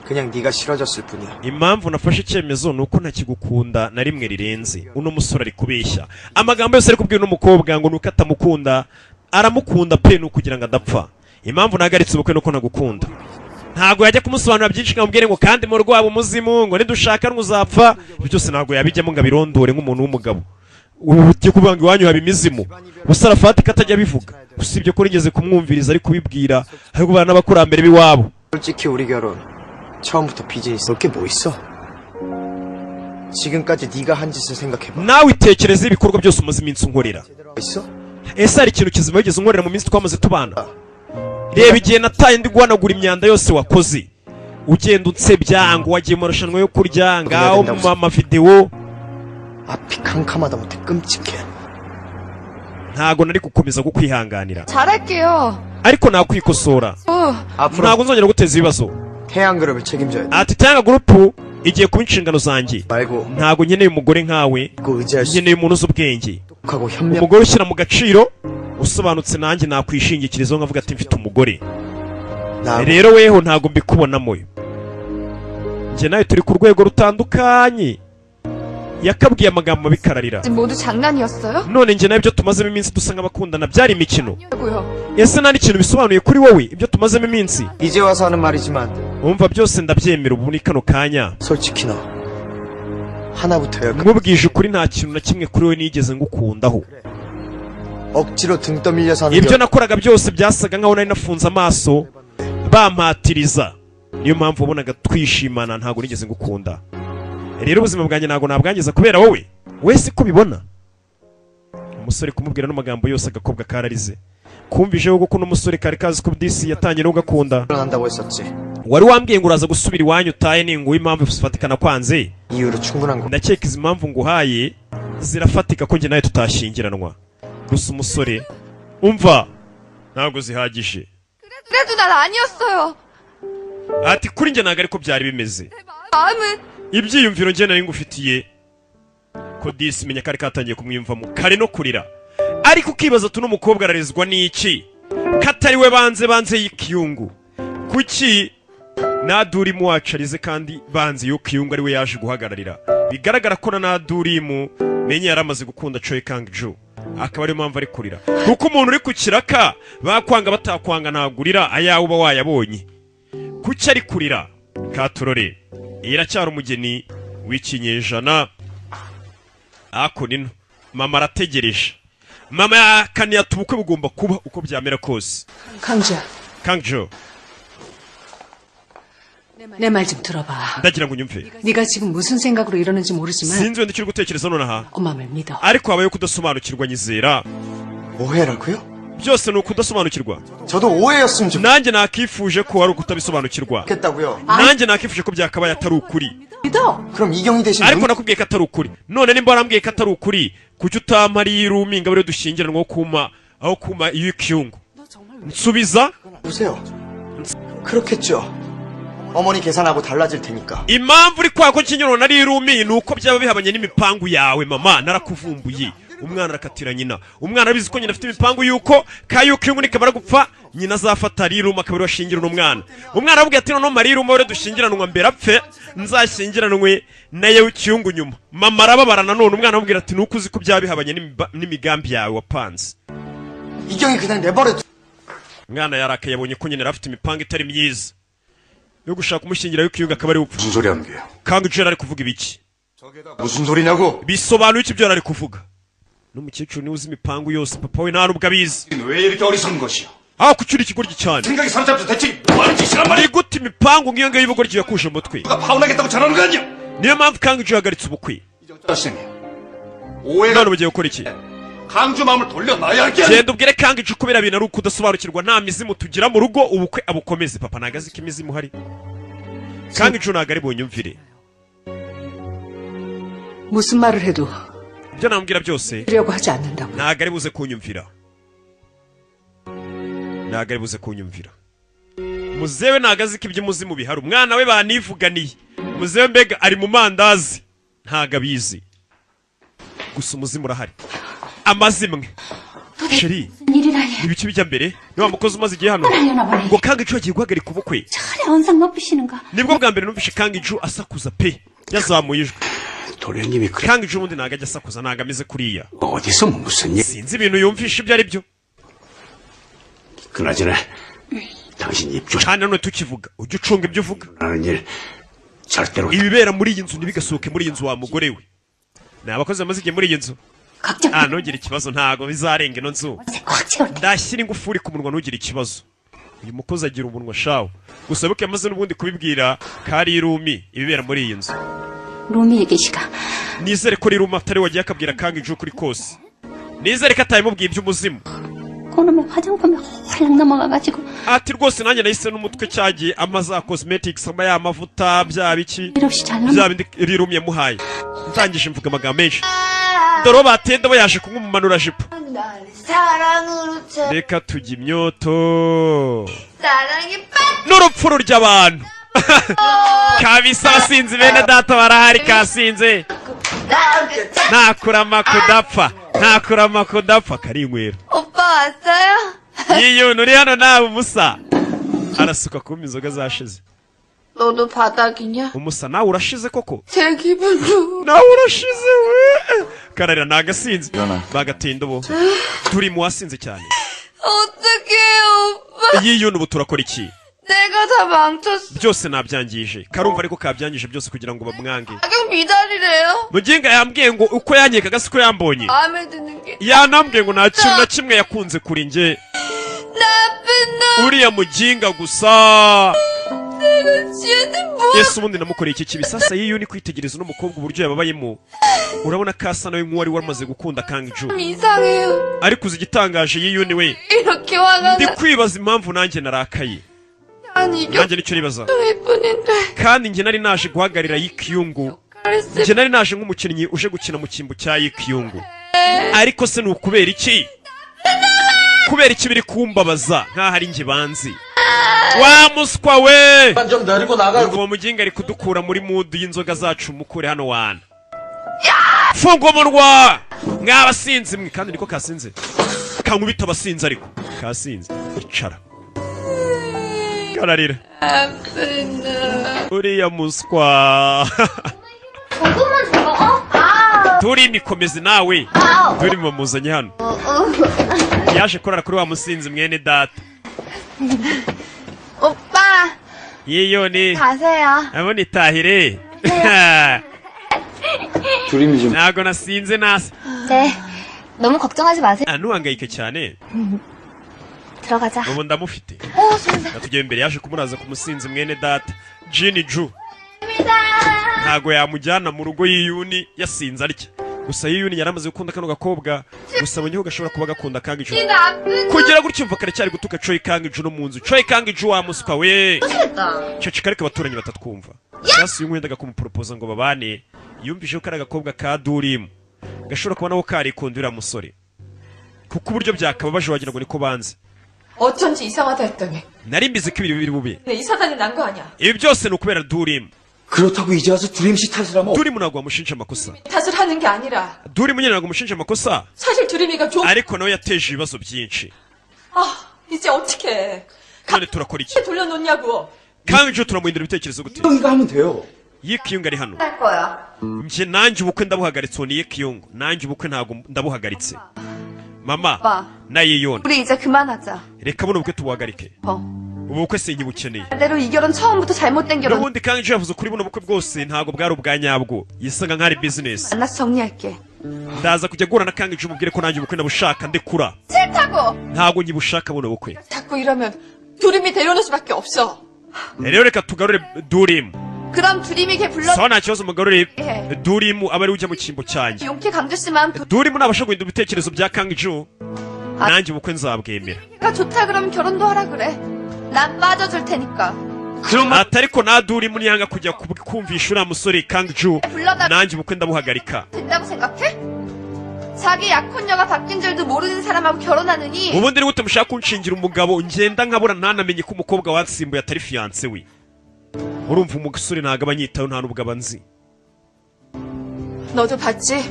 그냥 네가 싫어졌을 뿐이야.
impamvu nafashe icyemezo ni uko ntakigukunda na rimwe rirenze uno musore ari kubeshya amagambo yose ari kubwira uno mukobwa ngo nuko atamukunda aramukunda pe ni ukugira ngo adapfa impamvu nagaritse ubukwe nuko nagukunda ntabwo yajya kumusobanura byinshi ngo amubwire ngo kandi mu rwabo umuzimu ngo nidushaka uzapfa ibyo byose ntabwo yabijyamo ngo abirondore nk'umuntu w'umugabo ugiye kuvuga ngo iwanyu haba imizimu gusa Arafati katajya bivuga usibye ko rigeze kumwumviriza ari kubibwira ari kubana n'abakurambere b'iwabo
솔직히 우리 결혼 처음부터 비즈니스 볼 게 뭐 있어? 지금까지 네가 한 짓을 생각해봐.
nawe itekereze ibikorwa byose umaze iminsi unkorera
있어?
ese hari ikintu kizima wigeze unkorera mu minsi twamaze tubana reba igihe nataye ndi guhanagura imyanda yose wakoze ugenda unsebya ngo wagiye mu marushanwa yo kurya ngaho mu mavidewo
앞이 캄캄하다 못해 끔찍해.
ntago nari gukomeza kukwihanganira
잘할게요.
ariko nakwikosora
앞으로
ntago nzongera guteza ibibazo
태양그룹을 책임져야 돼.
ati tanga gurupu igiye kuba inshingano zanjye
말고
ntago nkeneye umugore nkawe
그 의지할 수
nkeneye umuntu uzi ubwenge
하고 현명.
umugore ushyira mu gaciro usobanutse nanjye nakwishingikirizaho nkavuga ati mfite umugore rero weho ntago mbikubonamo njye nawe turi ku rwego rutandukanye yakabwiye amagambo mabikararira
모두 장난이었어요?
none njye nawe ibyo tumazemo iminsi dusa nk'abakundana byari imikino
고요.
ese nta n'ikintu bisobanuye kuri wowe ibyo tumazemo iminsi
이제 와서 하는 말이지만
wumva byose ndabyemera ubu ni kano kanya
솔직히 너 하나부터야.
nkubwije ukuri nta kintu na kimwe kuri wowe nigeze ngukundaho
억지로 등 떠밀려서 하는
ibyo nakoraga byose byasaga nkaho nari nafunze amaso bampatiriza niyo mpamvu wabonaga twishimana ntabwo nigeze ngukunda rero ubuzima bwanjye ntabwo nabwangiza kubera wowe wese ko ubibona umusore kumubwira n'amagambo yose agakobwa kararize kumvijeho ko uno musore kari kazi ko disi yatangiye no gukunda
한다고 했었지.
wari wambwiye ngo uraza gusubira iwanyu utaye ninguye impamvu zifatikana kwanze
이유로 충분한 거.
ndakeka izi mpamvu nguhaye zirafatika ko njye nawe tutashyingiranwa gusa umusore umva ntabwo zihagije
그래도 난 아니었어요.
ati kuri njye ntabwo ariko byari bimeze
마음은
ibyiyumviro njye nari ngufitiye ko disi menya kari katangiye kumwiyumvamo kare no kurira ariko ukibaza tuno mukobwa ararezwa n'iki katari we banze y'ikiyungu kuki nadurimu wacu arize kandi banze y'ikiyungu ari we yaje guhagararira bigaragara ko na nadurimu menye yaramaze gukunda Choi Kang-ju akaba ariyo mpamvu ari kurira kuko umuntu uri ku kiraka bakwanga batakwanga ntagurira ayawe uba wayabonye kuki ari kurira katurore iracyari umugeni w'ikinyejana ako nino mama arategereje mama yakaniye ati ubukwe bugomba kuba uko byamera kose Kang-ju
내 말 좀 들어봐.
ndagira ngo unyumve
네가 지금 무슨 생각으로 이러는지 모르지만
sinzi wenda icyo uri gutekereza nonaha
엄마를 믿어.
ariko habayeho kudasobanukirwa nyizera
오해라고요?
byose ni ukudasobanukirwa
저도 오해였으면
nanjye nakifuje ko wari ukutabisobanukirwa
좋겠다고요.
nanjye nakifuje ko byakabaye atari ukuri
믿어.
그럼 이경이 대신
ariko nakubwiye ko atari ukuri none nimba warambwiye ko atari ukuri kuki utampa ari irumi ngo dushyingiranwa aho kuma y'ikiyungu nsubiza
보세요. 그렇겠죠. 어머니 계산하고 달라질 테니까.
impamvu uri kwa ko nshyingiranwa nari irumi ni uko byaba bihabanye n'imipangu yawe mama narakuvumbuye umwana arakatira nyina umwana abizi ko nyina afite imipangu yuko kayukiyungu nikamara gupfa nyina azafata ari iruma akaba washyingira umwana aravuga ati none mari iruma wore dushyingiranwa mbere apfe nzashyingiranwe na yewe kiyungu nyuma mama arababara nanone umwana amubwira ati nuko uzi ko byaba bihabanye n'imigambi yawe wapanze
이경이 그냥 내버려.
umwana yarakaye yabonye ko nyina afite imipangu itari myiza yo gushaka umushyingira w'ikiyungu akaba ari upfa
무슨 소리 하는 게요?
Kang-ju ari kuvuga ibiki
무슨 소리냐고?
bisobanuye iki byo ari kuvuga n'umukecuru niwe uzi imipangu yose papa we nta nubwo abizi
왜 이렇게 어리석은 것이야?
kuki uri ikigoryi cyane
생각이 사로잡혀서 대체 뭐하는 짓이란 말이야?
ni gute imipangu nk'iyo ngiyo y'ubugoryi yakuje mu mutwe
누가 파혼하겠다고 전하는 거 아니야?
niyo mpamvu Kang-ju yahagaritse ubukwe
이제 어쩌시니? 오해가
none ugiye gukora iki
강주 마음을 돌려놔야 할 게 아니야?
genda ubwire Kang-ju kubera bintu ari ukudasobanukirwa nta mizimu tugira mu rugo ubukwe abukomeze papa ntago azi ko imizimu hari Kang-ju ntago ari bunyumvire
무슨 말을 해도
ibyo namubwira byose
하려고 하지 않는다고.
ntago ari buze kunyumvira muzewe ntago azi ko iby'umuzimu bihari umwana we banivuganiye muzewe mbega ari mu mandazi ntago abizi gusa umuzimu urahari amazimwe sheri ibiki bijya mbere ni wa mukozi umaze igihe hano ngo Kang-ju agiye guhagarika ubukwe
차라리 언상 높으시는가?
nibwo bwa mbere numvishe Kang-ju asakuza pe yazamuye ijwi
도련님이 그래
Kang-ju ubundi ntago ajya asakuza ntago ameze kuriya
어디서 무슨 일?
sinzi ibintu yumvishe ibyo ari byo
그나저나 당신 입
kandi nanone tukivuga ujye ucunga ibyo uvuga
조심하는 일 절대로
ibibera muri iyi nzu ntibigasohoke muri iyi nzu wa mugore we ni abakozi bamaze igihe muri iyi nzu
걱정.
ntugire ikibazo ntago bizarenga ino nzu
꽉 채울 때.
ndashyira ingufuri ku munwa ntugire ikibazo uyu mukozi agira umunwa shawo gusa buke yamaze n'ubundi kubibwira kari irumi ibibera muri iyi nzu
루미에게 시가.
nizere ko riruma atari wagiye akabwira Kang-ju kuri kose nizere ko atayimubwiye iby'umuzimu
그놈의 화장품이 홀랑 넘어가가지고
ati rwose nanjye nahise n'umutwe cyagiye amaza cosmetics ama ya mavuta bya biki
일 없이 잘
bya
넘어.
bindi rirumi yamuhaye ntangije mvuga amagambo menshi dore batenda bo yaje kumumumanura jipo
날 사랑으로 채
reka tujya imyoto
사랑이
n'urupfu rurya abantu kabisa abasinzi bene data barahari kasinze
빠져
nakurama kudapfa ntakurama ko ndapfa karinywera.
오빠 왔어요?
Yiyun uri hano nawe umusa. Arasuka kuma inzoga zashize.
너도 바닥이냐?
Umusa nawe urashize koko?
제 기분도.
nawe urashize we. Kararira nagasinze. Bagatinda bo. Turi mu wasinze cyane.
어떡해 오빠.
Yiyun ubu turakora iki?
내가 다 망쳤어.
byose nabyangije. Karumva ariko kabyangije byose kugira ngo bamwange.
가격 미달이래요.
Muginga yambwiye ngo uko yanyekaga siko yambonye.
마음에 드는 게.
Yanambwiye ngo nta kintu na kimwe yakunze kuri nge.
나쁜 놈.
Uriya muginga gusa.
내가 지한테 뭐.
Yesu ubundi namukoreye iki kibi sasa Yiyun kwitegereza n'umukobwa uburyo yababayemo. Urabona kasa nawe nk'uwari waramaze gukunda Kang Ju.
이상해요.
Ariko uzi igitangaje Yiyun we.
이렇게 화가
Ndi
나.
kwibaza impamvu nanjye narakaye.
아니 이게
nanjye nicyo nibaza.
예쁜인데.
Kandi njye nari naje guhagarira Yikyungu. Njye nari naje nk'umukinnyi uje gukina mu cyimbo cya Yikyungu. Ariko se nukubera iki? Kubera iki biri kumbabaza nkaho ari njye banzi. Wa muswa we.
좀 내리고 나가.
Uwo muginga ari kudukura muri mood y'inzoga zacu mukure hano wana. Funga umunwa. Mwabasinzi mwe kandi niko kasinze. Kankubita abasinzi ariko. Kasinze. Icara. Kararira. Uriya muswa.
조금만 줘.
Turi mikomeze nawe. Turi mumuzanye hano. Yaje korara kuri wa musinzi mwene data.
오빠
Yiyun.
가세요.
Abone itahire.
두림이 좀.
Nago nasinze nasa.
네. 너무 걱정하지 마세요.
Ntuhangayike cyane.
들어가자.
Ubu ndamufite. Natugiye imbere yaje kumuraza ku musinzi mwene data. Jin Ju. Ntago yamujyana mu rugo Yiyun yasinze arya. Gusa Yiyun yaramaze gukunda kano gakobwa. Gusa abanyeho gashobora kuba gakunda Kang Ju. Kugira gutyo mva kare cyari gutuka Choi Kang Ju no mu nzu. Choi Kang Ju wa muswa we. Cyo ariko abaturanyi batatwumva. Sasa uyu mwendaga kumupropose ngo babane. Yumvise ko ari agakobwa ka Durim. Gashobora kuba nawo karikundira musore. Kuko uburyo byakababaje wagira ngo niko banze.
어쩐지 이상하다 했더니
Nari mbizi ko ibiri biri bube.
내 이사단이 난 거 아니야.
Ibi byose ni ukubera Durim.
그렇다고 이제 와서 두림 씨 탓을 하면.
Durim ntabwo wamushinja amakosa.
탓을 하는 게 아니라
Durim nyine ntabwo wamushinja amakosa.
사실 두림이가 좀.
Ariko nawe yateje ibibazo byinshi.
아 이제 어떻게
None turakora iki?
돌려놓냐고.
Kang Ju turamuhindura ibitekerezo gute?
형이가 하면 돼요.
Yikyung ari hano.
할 거야.
Nje nanjye ubukwe ndabuhagaritse ni Yikyung. Nanjye ubukwe ntabwo ndabuhagaritse. Mama
오빠
na Yiyun.
우리 이제 그만하자.
Reka buno ubukwe tubuhagarike. Ubukwe sinkibukeneye.
대로 이 결혼 처음부터 잘못된 결혼.
N'ubundi Kang Ju yavuze kuri buno bukwe bwose ntabwo bwari ubwa nyabwo. Yisaga nk'ari business.
만나서 정리할게.
Ndaza kujya guhura na Kang Ju mubwire ko nanjye ubukwe nabushaka ndekura.
싫다고.
Ntabwo nyibushaka buno bukwe.
자꾸 이러면 두림이 데려오는 수밖에 없어.
Rero reka tugarure Durim.
그럼 두림이 걔 불러.
Sawa nta kibazo mugarure Durim aba ari ujya mu cyimbo cyanjye.
용케 강주 씨만
Durim nabasha guhindura ibitekerezo bya Kang Ju. nanjye ubukwe nzabwemera.
가 좋다 그러면 결혼도 하라 그래. 난 빠져줄 테니까.
Atariko naduri muri yanga kujya kumvisha uriya musore Kang Ju nanjye ubukwe ndabuhagarika.
된다고 생각해? 자기 약혼녀가 바뀐 줄도 모르는 사람하고 결혼하느니.
ubundi ni gute mushaka kunshingira umugabo ngenda nkabura ntanamenye ko umukobwa watsimbuye atari fiance we. urumva umusore ntago abanyitaho nta nubwo abanzi.
너도 봤지?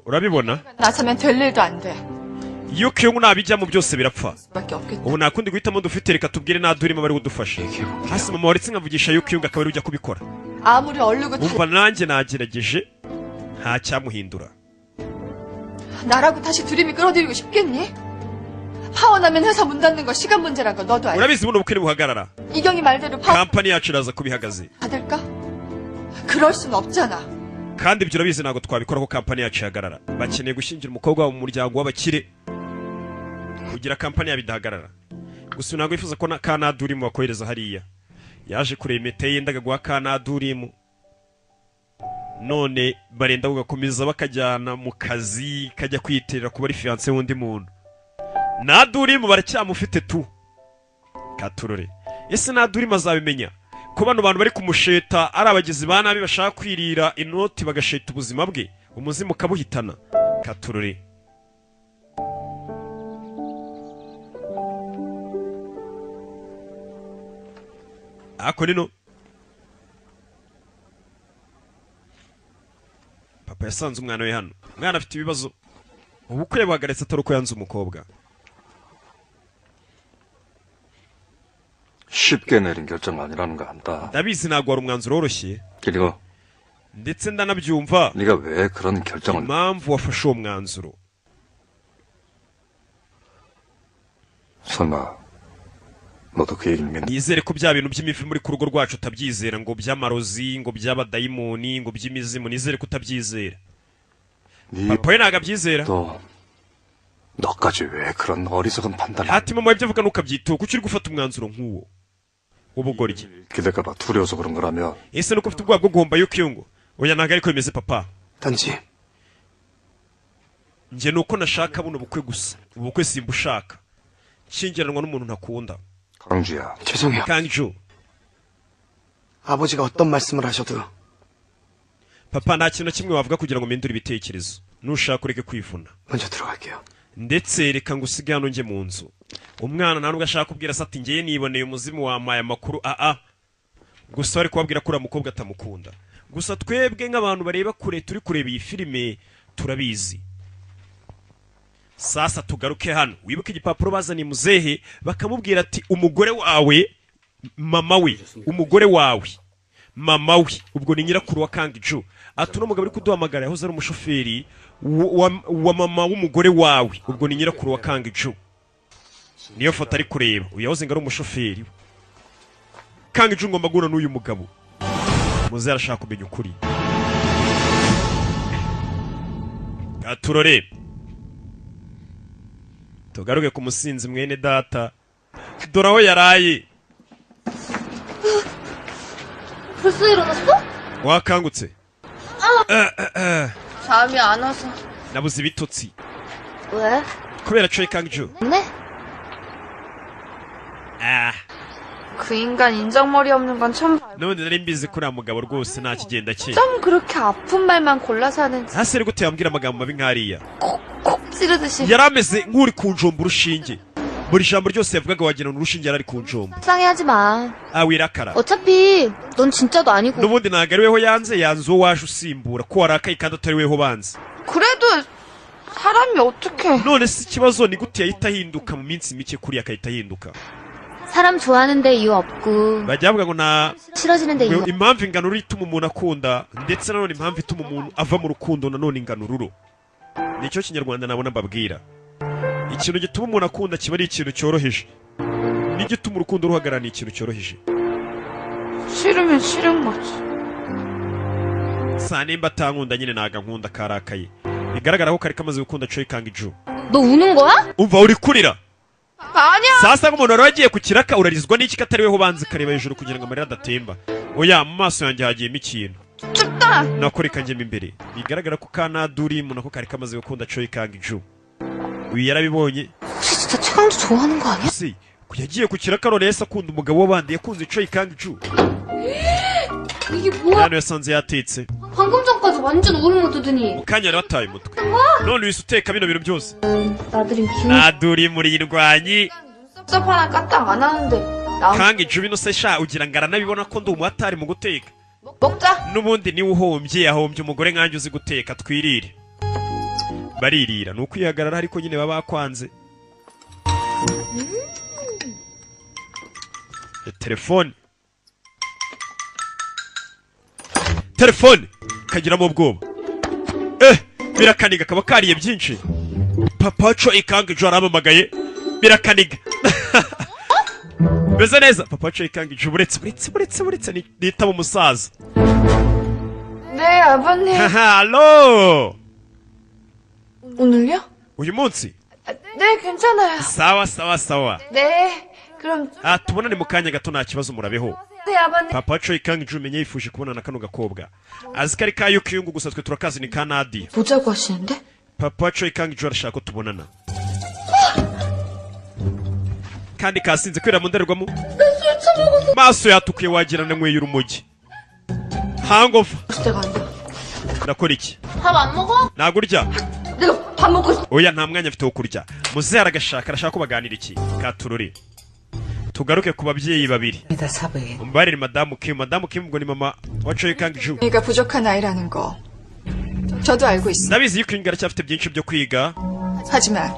urabibona?
나서면 될 일도 안 돼.
iyo kiyungu nabijyamo byose birapfa.
밖에 없겠다.
ubu nakundi guhitamo dufite reka tubwire nadurimo bari kudufasha. hasi mama waretse nkavugisha yuko kiyungu akaba ari ujya kubikora.
아무리 얼르고
umva nanjye nagerageje nta cyamuhindura.
나라고 다시 두림이 끌어들이고 싶겠니? 파혼하면 회사 문 닫는 거 시간 문제란 거 너도 알지?
urabizi buno bukwe buhagarara.
이경이 말대로 파혼
kampani yacu iraza kubihagaze.
받을까? 그럴 순 없잖아.
kandi ibyo urabizi ntabwo twabikora ko kampani yacu ihagarara. bakeneye gushyingira umukobwa wabo mu muryango w'abakire kugira kampani yabo idahagarara. gusa ntabwo yifuza ko kanadurimu bakohereza hariya. yaje kureba impeta yendaga guha kanadurimu none barenda gukomeza bakajyana mu kazi kajya kwiterera kuba ari fiance w'undi muntu. nadurimu baracyamufite tu katurore. ese nadurimu azabimenya ko bano bantu bari kumusheta ari abagizi ba nabi bashaka kwirira inoti bagasheta ubuzima bwe umuzimu ukabuhitana. katurore. ako nino papa yasanze umwana we hano. umwana afite ibibazo ubukwe buhagaritse atari uko yanze umukobwa.
쉽게 내린 결정 아니라는 거 안다.
ndabizi ntabwo wari umwanzuro woroshye
그리고
ndetse ndanabyumva
네가 왜 그런 결정을
impamvu wafashe uwo mwanzuro.
설마 너도 그 얘기는 믿니?
nizere ko bya bintu by'imifi muri ku rugo rwacu utabyizera ngo by'amarozi ngo by'abadayimoni ngo by'imizimu nizere ko utabyizera. papa we ntabwo abyizera.
또 너까지 왜 그런 어리석은 판단을
hati mama ibyo avuga ntukabyitaho kuki uri gufata umwanzuro nk'uwo w'ubugoryi.
기대까봐 두려워서 그런 거라면
ese nuko ufite ubwoba bwo guhomba yuko oya ntabwo ariko bimeze papa.
단지
njye nuko nashaka buno bukwe gusa ubukwe simbushaka nshyingiranwa n'umuntu ntakunda.
강주야.
죄송해요.
강주.
아버지가 어떤 말씀을 하셔도
papa nta kintu na kimwe wavuga kugira ngo mpindure ibitekerezo nushaka ureke kwivuna.
먼저 들어갈게요.
ndetse reka ngo usige hano njye mu nzu. umwana nta nubwo ashaka kubwira se ati ngiye niboneye umuzimu wampaye amakuru gusa bari kubabwira ko uriya mukobwa atamukunda. gusa twebwe nk'abantu bareba kure turi kureba iyi filime turabizi. sasa tugaruke hano wibuke igipapuro bazaniye muzehe bakamubwira ati umugore wawe mama we umugore wawe mama we ubwo ni nyirakuru wa Kangju ati uno mugabo uri kuduhamagara yahoze ari umushoferi wa mama w'umugore wawe ubwo ni nyirakuru wa Kangju. niyo foto ari kureba uyahoze ngo ari umushoferi Kangju ngomba guhura n'uyu mugabo muzehe arashaka kumenya ukuri. turore tugaruke ku musinzi mwene data dore aho yaraye.
벌써 일어났어?
wakangutse.
잠이 안 와서.
nabuze ibitotsi
왜?
kubera Choi Kang-ju.
네?
그 인간 인정머리 없는 건 참.
n'ubundi nari mbizi ko uriya mugabo rwose nta kigenda cye.
좀 그렇게 아픈 말만 골라서 하는지.
hasi ari gute yambwira amagambo mabi nk'ariya.
콕콕 찌르듯이.
yari ameze nk'uri ku njomba urushinge buri jambo ryose yavugaga wagira ngo urushinge yari ari ku njomba.
상해하지 마.
wirakara.
어차피 넌 진짜도 아니고.
n'ubundi ntabwo ari weho yanze uwo waje usimbura ko warakaye kandi atari weho banze.
그래도 사람이 어떻게.
none si ikibazo ni gute yahita ahinduka mu minsi mike kuriya akahita ahinduka.
사람 좋아하는데 이유 없고.
bajya bavuga ngo nta
싫어지는데 이유.
impamvu inganuro ituma umuntu akunda ndetse nanone impamvu ituma umuntu ava mu rukundo nanone inganururo. nicyo kinyarwanda nabona mbabwira. ikintu gituma umuntu akunda kiba ari ikintu cyoroheje n'igituma urukundo ruhagarara ni ikintu cyoroheje.
싫으면 싫은 거지.
saa nimba atankunda nyine ntago nkunda karakaye bigaragara ko kari kamaze gukunda Choi Kang-ju.
너 우는 거야?
umva uri kurira.
아니야.
sasa nk'umuntu wari wagiye ku kiraka urarizwa n'iki ko atari weho banze kareba hejuru kugira ngo amarira adatemba. oya mu maso yanjye hagiyemo ikintu.
춥다.
nako reka njyemo imbere bigaragara ko kanadurimu nako kari kamaze gukunda Choi Kang-ju. uyu yarabibonye.
혹시 진짜 최강주 좋아하는 거 아니야?
se yagiye ku kiraka none yahise akunda umugabo w'abandi yakunze Choi Kang-ju.
이게 뭐야?
hano yasanze yatetse
방금 전까지 완전 오른 거 뜨더니.
mu kanya yari wataye umutwe none wise uteka bino bintu byose.
나들이 기운.
nadurimu rirwanyi.
눈썹 하나 까딱 안 하는데.
Kang-ju bino se sha ugira ngo aranabibona ko ndi umuhatari mu guteka.
먹자.
n'ubundi niwe uhombye yahombye umugore nkanjye uzi guteka twirire. baririra ni ukwihagarara ariko nyine baba bakwanze. telefone kagiramo ubwoba. birakaniga kaba kariye byinshi. papa Choi Kang-ju aramamagaye birakaniga. meze neza papa Choi Kang-ju buretse nitaba umusaza.
네 아버님.
halo.
오늘요?
uyu munsi.
네 괜찮아요.
sawa.
네 그럼.
tubonane mu kanya gato nta kibazo murabeho.
네 아버님.
papa Choi Kang-ju menye yifuje kubonana kano gakobwa azi ko ari ka Yukyung gusa twe turakazi ni ka Nadia.
보자고 하시는데?
papa Choi Kang-ju arashaka ko tubonana kandi kasinze kwira mu ndorerwamo maso yatukuye wagira na nkweye urumogi. hangover.
때가 아니야.
nakora iki?
밥 안 먹어?
ntabwo urya?
내가 밥 먹고 싶어.
oya nta mwanya afite wo kurya. muzehe arashaka ko baganira iki katurore. tugaruke ku babyeyi babiri. umbarire madamu Kim ubwo ni mama wa Choi Kang-ju.
얘가 부족한 아이라는 거 저도 알고 있어.
ndabizi yuko aracyafite byinshi byo kwiga
하지만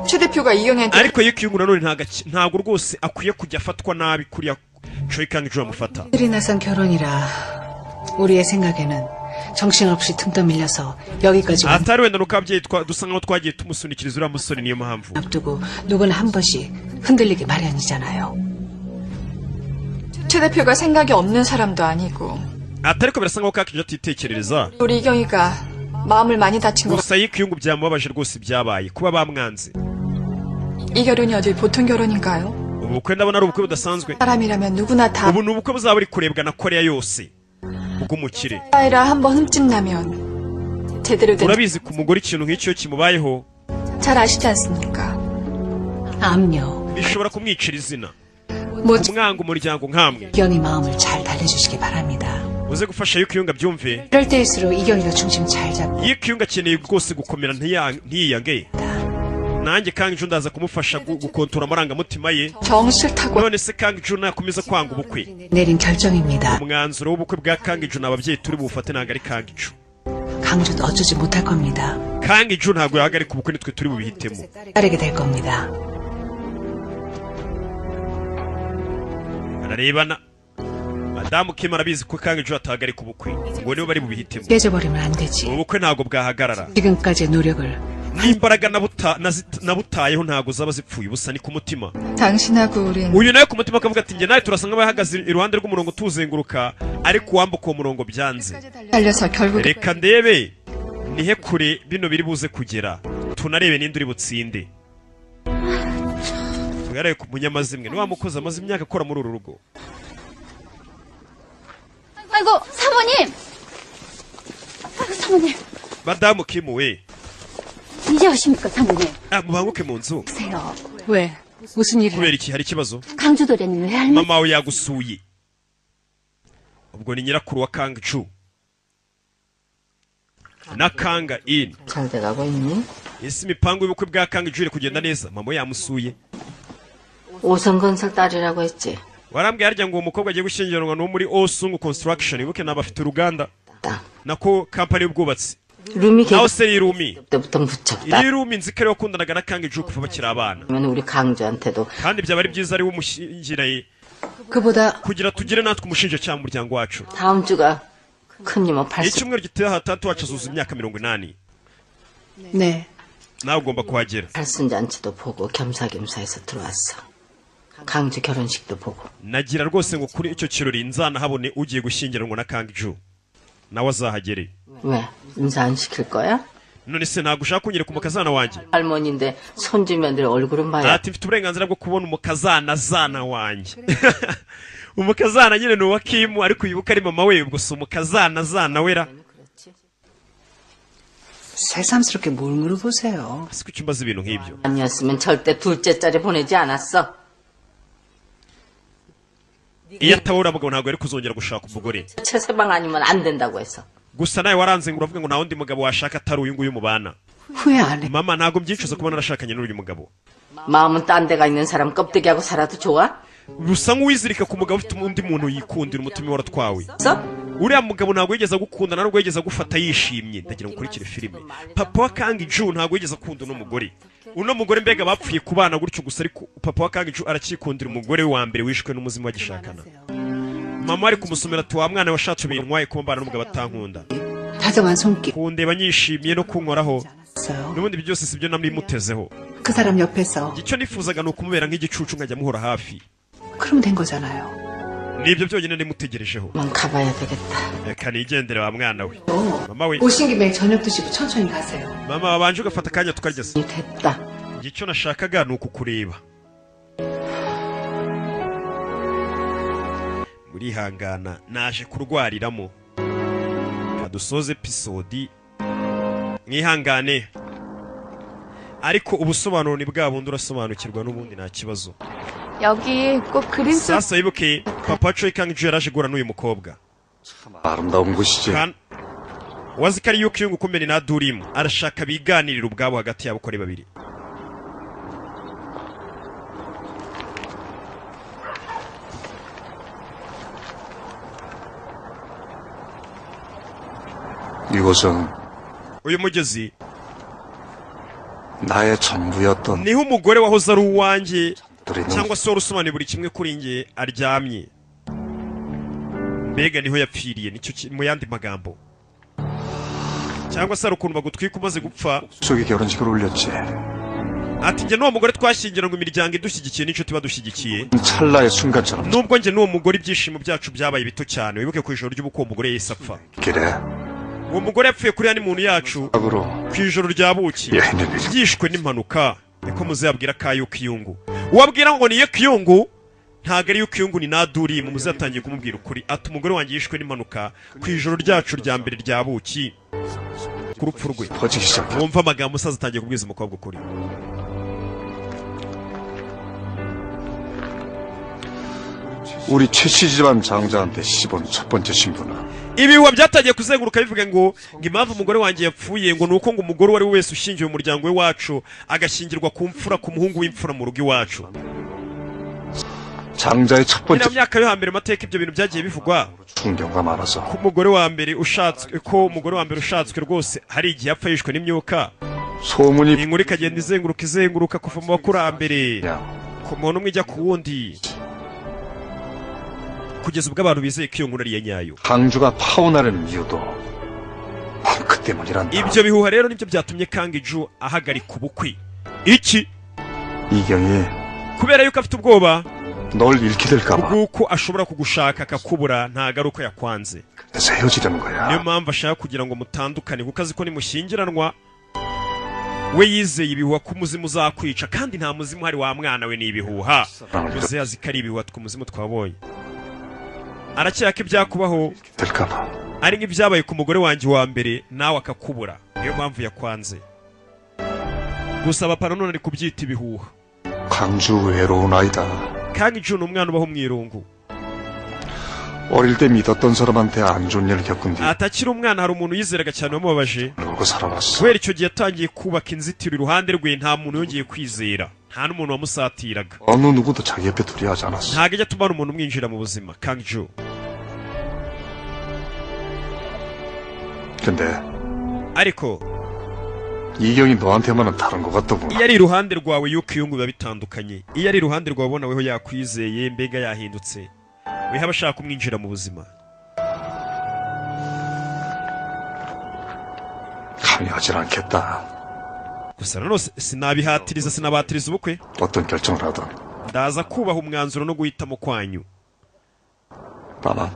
최 대표가 이경희한테
ariko Yukyung nanone ntago rwose akwiye kujya afatwa nabi kuriya Choi Kang-ju amufata.
들이 나선 결혼이라 우리의 생각에는 정신없이 틈도 밀려서 여기까지
atari wenda nuko abyeyi dusa nkaho twagiye tumusunikiriza uriya musore niyo mpamvu.
앞두고 누구나 한 번씩 흔들리기 마련이잖아요.
최 대표가 생각이 없는 사람도 아니고
atari ko birasa nkaho Kang-ju atitekerereza.
우리 이경희가 마음을 많이 다친 거
gusa Yukyung byamubabaje rwose byabaye kuba bamwanze.
이 결혼이 어디 보통 결혼인가요?
ubukwe ndabona ari ubukwe budasanzwe.
사람이라면 누구나 다
ubu ni ubukwe buzaba buri kurebwa na Korea yose bw'umukire.
아이라 한번 흠집 나면 제대로 된
urabizi ku mugore ikintu nk'icyo kimubayeho
잘 아시지 않습니까?
암요.
bishobora kumwicira izina.
뭐
kumwanga umuryango nkamwe.
이경이 마음을 잘 달래주시기 바랍니다.
uze gufasha Yukyung abyumve.
이럴 때일수록 이경이가 중심 잘 잡고
Yukyung akeneye rwose gukomera ntiyiyange. nanjye Kang-ju ndaza kumufasha gukontora amarangamutima ye.
정 싫다고
none se Kang-ju nakomeza kwanga ubukwe.
내린 결정입니다.
umwanzuro w'ubukwe bwa Kang-ju n'ababyeyi turi bufate ntabwo ari Kang-ju.
강주도 어쩌지 못할 겁니다.
Kang-ju ntabwo yahagarika ubukwe nitwe turi bubihitemo.
따르게 될 겁니다.
ararebana. madamu Kim arabizi ko Kang-ju atahagarika ubukwe ngo nibo bari bubihitemo.
깨져버리면 안 되지.
ubukwe ntabwo bwahagarara.
지금까지의 노력을
n'imbaraga nabutayeho ntabwo zaba zipfuye ubusa ni ku mutima.
당신하고 우린
uyu nawe ku mutima akavuga ati njye nawe turasa nk'abahagaze iruhande rw'umurongo tuzenguruka ariko uwambuka uwo murongo byanze.
달려서 결국
reka ndebe nihe kure bino biri buze kugera tunarebe ninde uri butsinde. tugareye ku munyamazimwe ni wa mukozi amaze imyaka akora muri uru rugo.
아이고, 사모님! 아이고, 사모님.
madamu Kim we
이제 오십니까, 사모님?
mubanguke mu nzu.
보세요.
왜? 무슨 일을?
kubera iki hari ikibazo?
강주도련님 외할머니.
mama we yagusuye. ubwo ni nyirakuru wa Kang-ju na Kang-in.
잘 돼가고 있니?
ese imipango y'ubukwe bwa Kang-ju iri kugenda neza? mama we yamusuye.
오성건설 딸이라고 했지?
warambwiye harya ngo uwo mukobwa agiye gushyingiranwa n'uwo muri Osung Construction ibuke naba afite uruganda nako kampani y'ubwubatsi.
루미
naho se Rumi
때부터 붙였다.
iri Rumi nzi ko ariwe wakundanaga na Kang-ju kuva bakiri abana.
그러면 우리 강주한테도
kandi byaba ari byiza ariwe umushyingiraye
그보다
kugira tugire natwe umushinjacyaha mu muryango wacu.
다음 주가 큰 이모 80.
icyumweru gitaha hatatu wacu azuza imyaka 80.
네.
nawe ugomba kuhagera.
팔순잔치도 보고 겸사겸사해서 들어왔어. 강주 결혼식도 보고.
nagira rwose ngo kuri icyo kirori nzanahabone ugiye gushyingiranwa na Kang-ju nawe azahagere.
왜? 인사 안 시킬 거야?
none se ntabwo ushaka kunyereka umukazana wanjye?
할머니인데 손주면들 얼굴은 봐야.
ati mfite uburenganzira bwo kubona umukazana wanjye. umukazana nyine ni uwa Kim ariko uyibuka ari mama we ubwo si umukazana wera.
새삼스럽게 뭘 물어보세요.
ese kuki umbaza ibintu nk'ibyo?
아니었으면 절대 둘째짜리 보내지 않았어.
iyo atabura mugabo ntabwo yari kuzongera gushaka umugore.
최세방 아니면 안 된다고 했어.
gusa nawe waranze ngo uravuga ngo nta wundi mugabo washaka atari uyu nguyu mubana.
후회 안 해.
mama ntabwo mbyicuza kuba narashakanye n'uyu mugabo.
마음은 딴 데가 있는 사람 껍데기하고 살아도 좋아?
rusa nk'uwizirika ku mugabo ufite undi muntu yikundira umutima waratwawe.
써?
uriya mugabo ntabwo yigeze agukunda ntabwo yigeze agufata yishimye. ndagira ngo ukurikire filime. papa wa Kang-ju ntabwo yigeze akunda uno mugore. uno mugore mbega bapfuye kubana gutyo gusa ariko papa wa Kang-ju aracyikundira umugore we wa mbere wishwe n'umuzimu bagishakana. mama ari kumusomera ati wa mwana washatse bintwaye kuba mbana n'umugabo atankunda.
다정한 손길.
kundeba nyishimiye no kunkoraho.
있어요.
n'ubundi byose sibyo namwimutezeho.
그 사람 옆에서.
icyo nifuzaga ni ukumubera nk'igicucu nkajya muhora hafi.
그러면 된 거잖아요.
nibyo byonyine nimutegerejeho.
난 가봐야 되겠다.
reka nigendere wa mwana we. mama we
오신 김에 저녁 드시고 천천히 가세요.
mama wabanje ugafata akanya tukarigeza.
됐다.
icyo nashakaga ni ukukureba. murihangana naje kurwariramo. kadusoze episodi mwihangane ariko ubusobanuro ni bwa bundi urasobanukirwa n'ubundi nta kibazo.
여기 꼭 그림 속
sasa wibuke papa Choi Kang-ju yaraje guhura n'uyu mukobwa.
아름다운 곳이지.
wazi ko ari Yukyung ukomeye na Durim arashaka biganirira ubwabo hagati yabo kore babiri.
이곳은
uyu mugezi
나의 전부였던
niho umugore wahoze ari uwanjye cyangwa se wari usobanuye buri kimwe kuri njye aryamye. Mbega niho yapfiriye, nicyo mu yandi magambo. cyangwa se ari ukuntu bagutwika umaze gupfa.
속에 결혼식을 올렸지.
ati njye n'uwo mugore twashyingira ngo imiryango idushyigikiye n'inshuti badushyigikiye.
찰나의 순간처럼.
nubwo njye n'uwo mugore ibyishimo byacu byabaye bito cyane. wibuke ku ijoro ry'ubukwe uwo mugore yahise apfa.
그래.
uwo mugore yapfuye kuri ya muntu yacu ku ijoro rya buki. yishwe n'impanuka. niko muzayabwira ka Yukiyungu. uwabwira ngo ni Yukiyungu ntago ari Yukiyungu, ni Naduri. muze yatangiye kumubwira ukuri. ati umugore wanjye yishwe n'impanuka ku ijoro ryacu rya mbere rya buki. ku rupfu rwe. wumva amagambo usaza atangiye kubwiza umukobwa ukuri.
우리 최씨 집안 장자한테 씹은 첫 번째 신부는
ibihuha byatangiye kuzenguruka bivuga ngo impamvu umugore wanjye yapfuye ngo nuko ngo umugore wari wese ushingiye umuryango we wacu agashyingirwa ku mfura ku muhungu w'imfura mu rugo iwacu.
장자의 첫 번째
myaka yo hambere mateka ibyo bintu byagiye bivugwa
충격가 많아서
ko umugore wa mbere ushatswe rwose hari igihe yapfa yishwe n'imyuka.
소문이
inkuru ikagenda izenguruka kuva mu bakurambere ku muntu umwe ijya ku wundi kugeza ubwo abantu bizeye ko iyo nkuru ari iya nyayo.
강주가 파혼하려는 이유도 그 때문이란다.
ibyo bihuha rero nibyo byatumye Kangiju ahagarika ubukwe. iki
이경이
kubera yuko afite ubwoba
널 잃게 될까봐
bw'uko ashobora kugushaka akakubura ntago ari uko yakwanze.
그래서 헤어지려는 거야.
niyo mpamvu ashaka kugira ngo mutandukane kuko azi ko nimushyingiranwa we yizeye ibihuha ko umuzimu uzakwica kandi nta muzimu hari wa mwana we ni ibihuha. muze azi ko ari ibihuha tw'umuzimu twabonye. aracyaka ibyakubaho ari nk'ibyabaye ku mugore wanjye wa mbere nawe akakubura. niyo mpamvu yakwanze. gusa abapana none ari kubyita ibihuha.
강주 외로운 아이다.
Kangiju ni umwana ubaho mu irungu.
어릴 때 믿었던 사람한테 안 좋은 일을 겪은 뒤
atakiri umwana hari umuntu yizeraga cyane wamubabaje.
그러고 살아왔어.
kubera icyo gihe yatangiye kubaka inzitiro iruhande rwe nta muntu yongeye kwizera. nta n'umuntu wamusatiraga.
어느 누구도 자기 옆에 둘이 하지 않았어.
ntago ajya atuma umuntu umwinjira mu buzima. Kangiju.
근데
ariko
이경이 너한테만은 다른 것 같더구나.
iyo ari iruhande rwawe Yukiyungu biba bitandukanye. iyo ari iruhande rwawe ubona weho yakwizeye mbega yahindutse. weho aba ashaka kumwinjira mu buzima.
강요하진 않겠다.
gusa nanone sinabatiriza ubukwe.
어떤 결정을 하든
ndaza kubaha umwanzuro no guhitamo kwanyu.
나는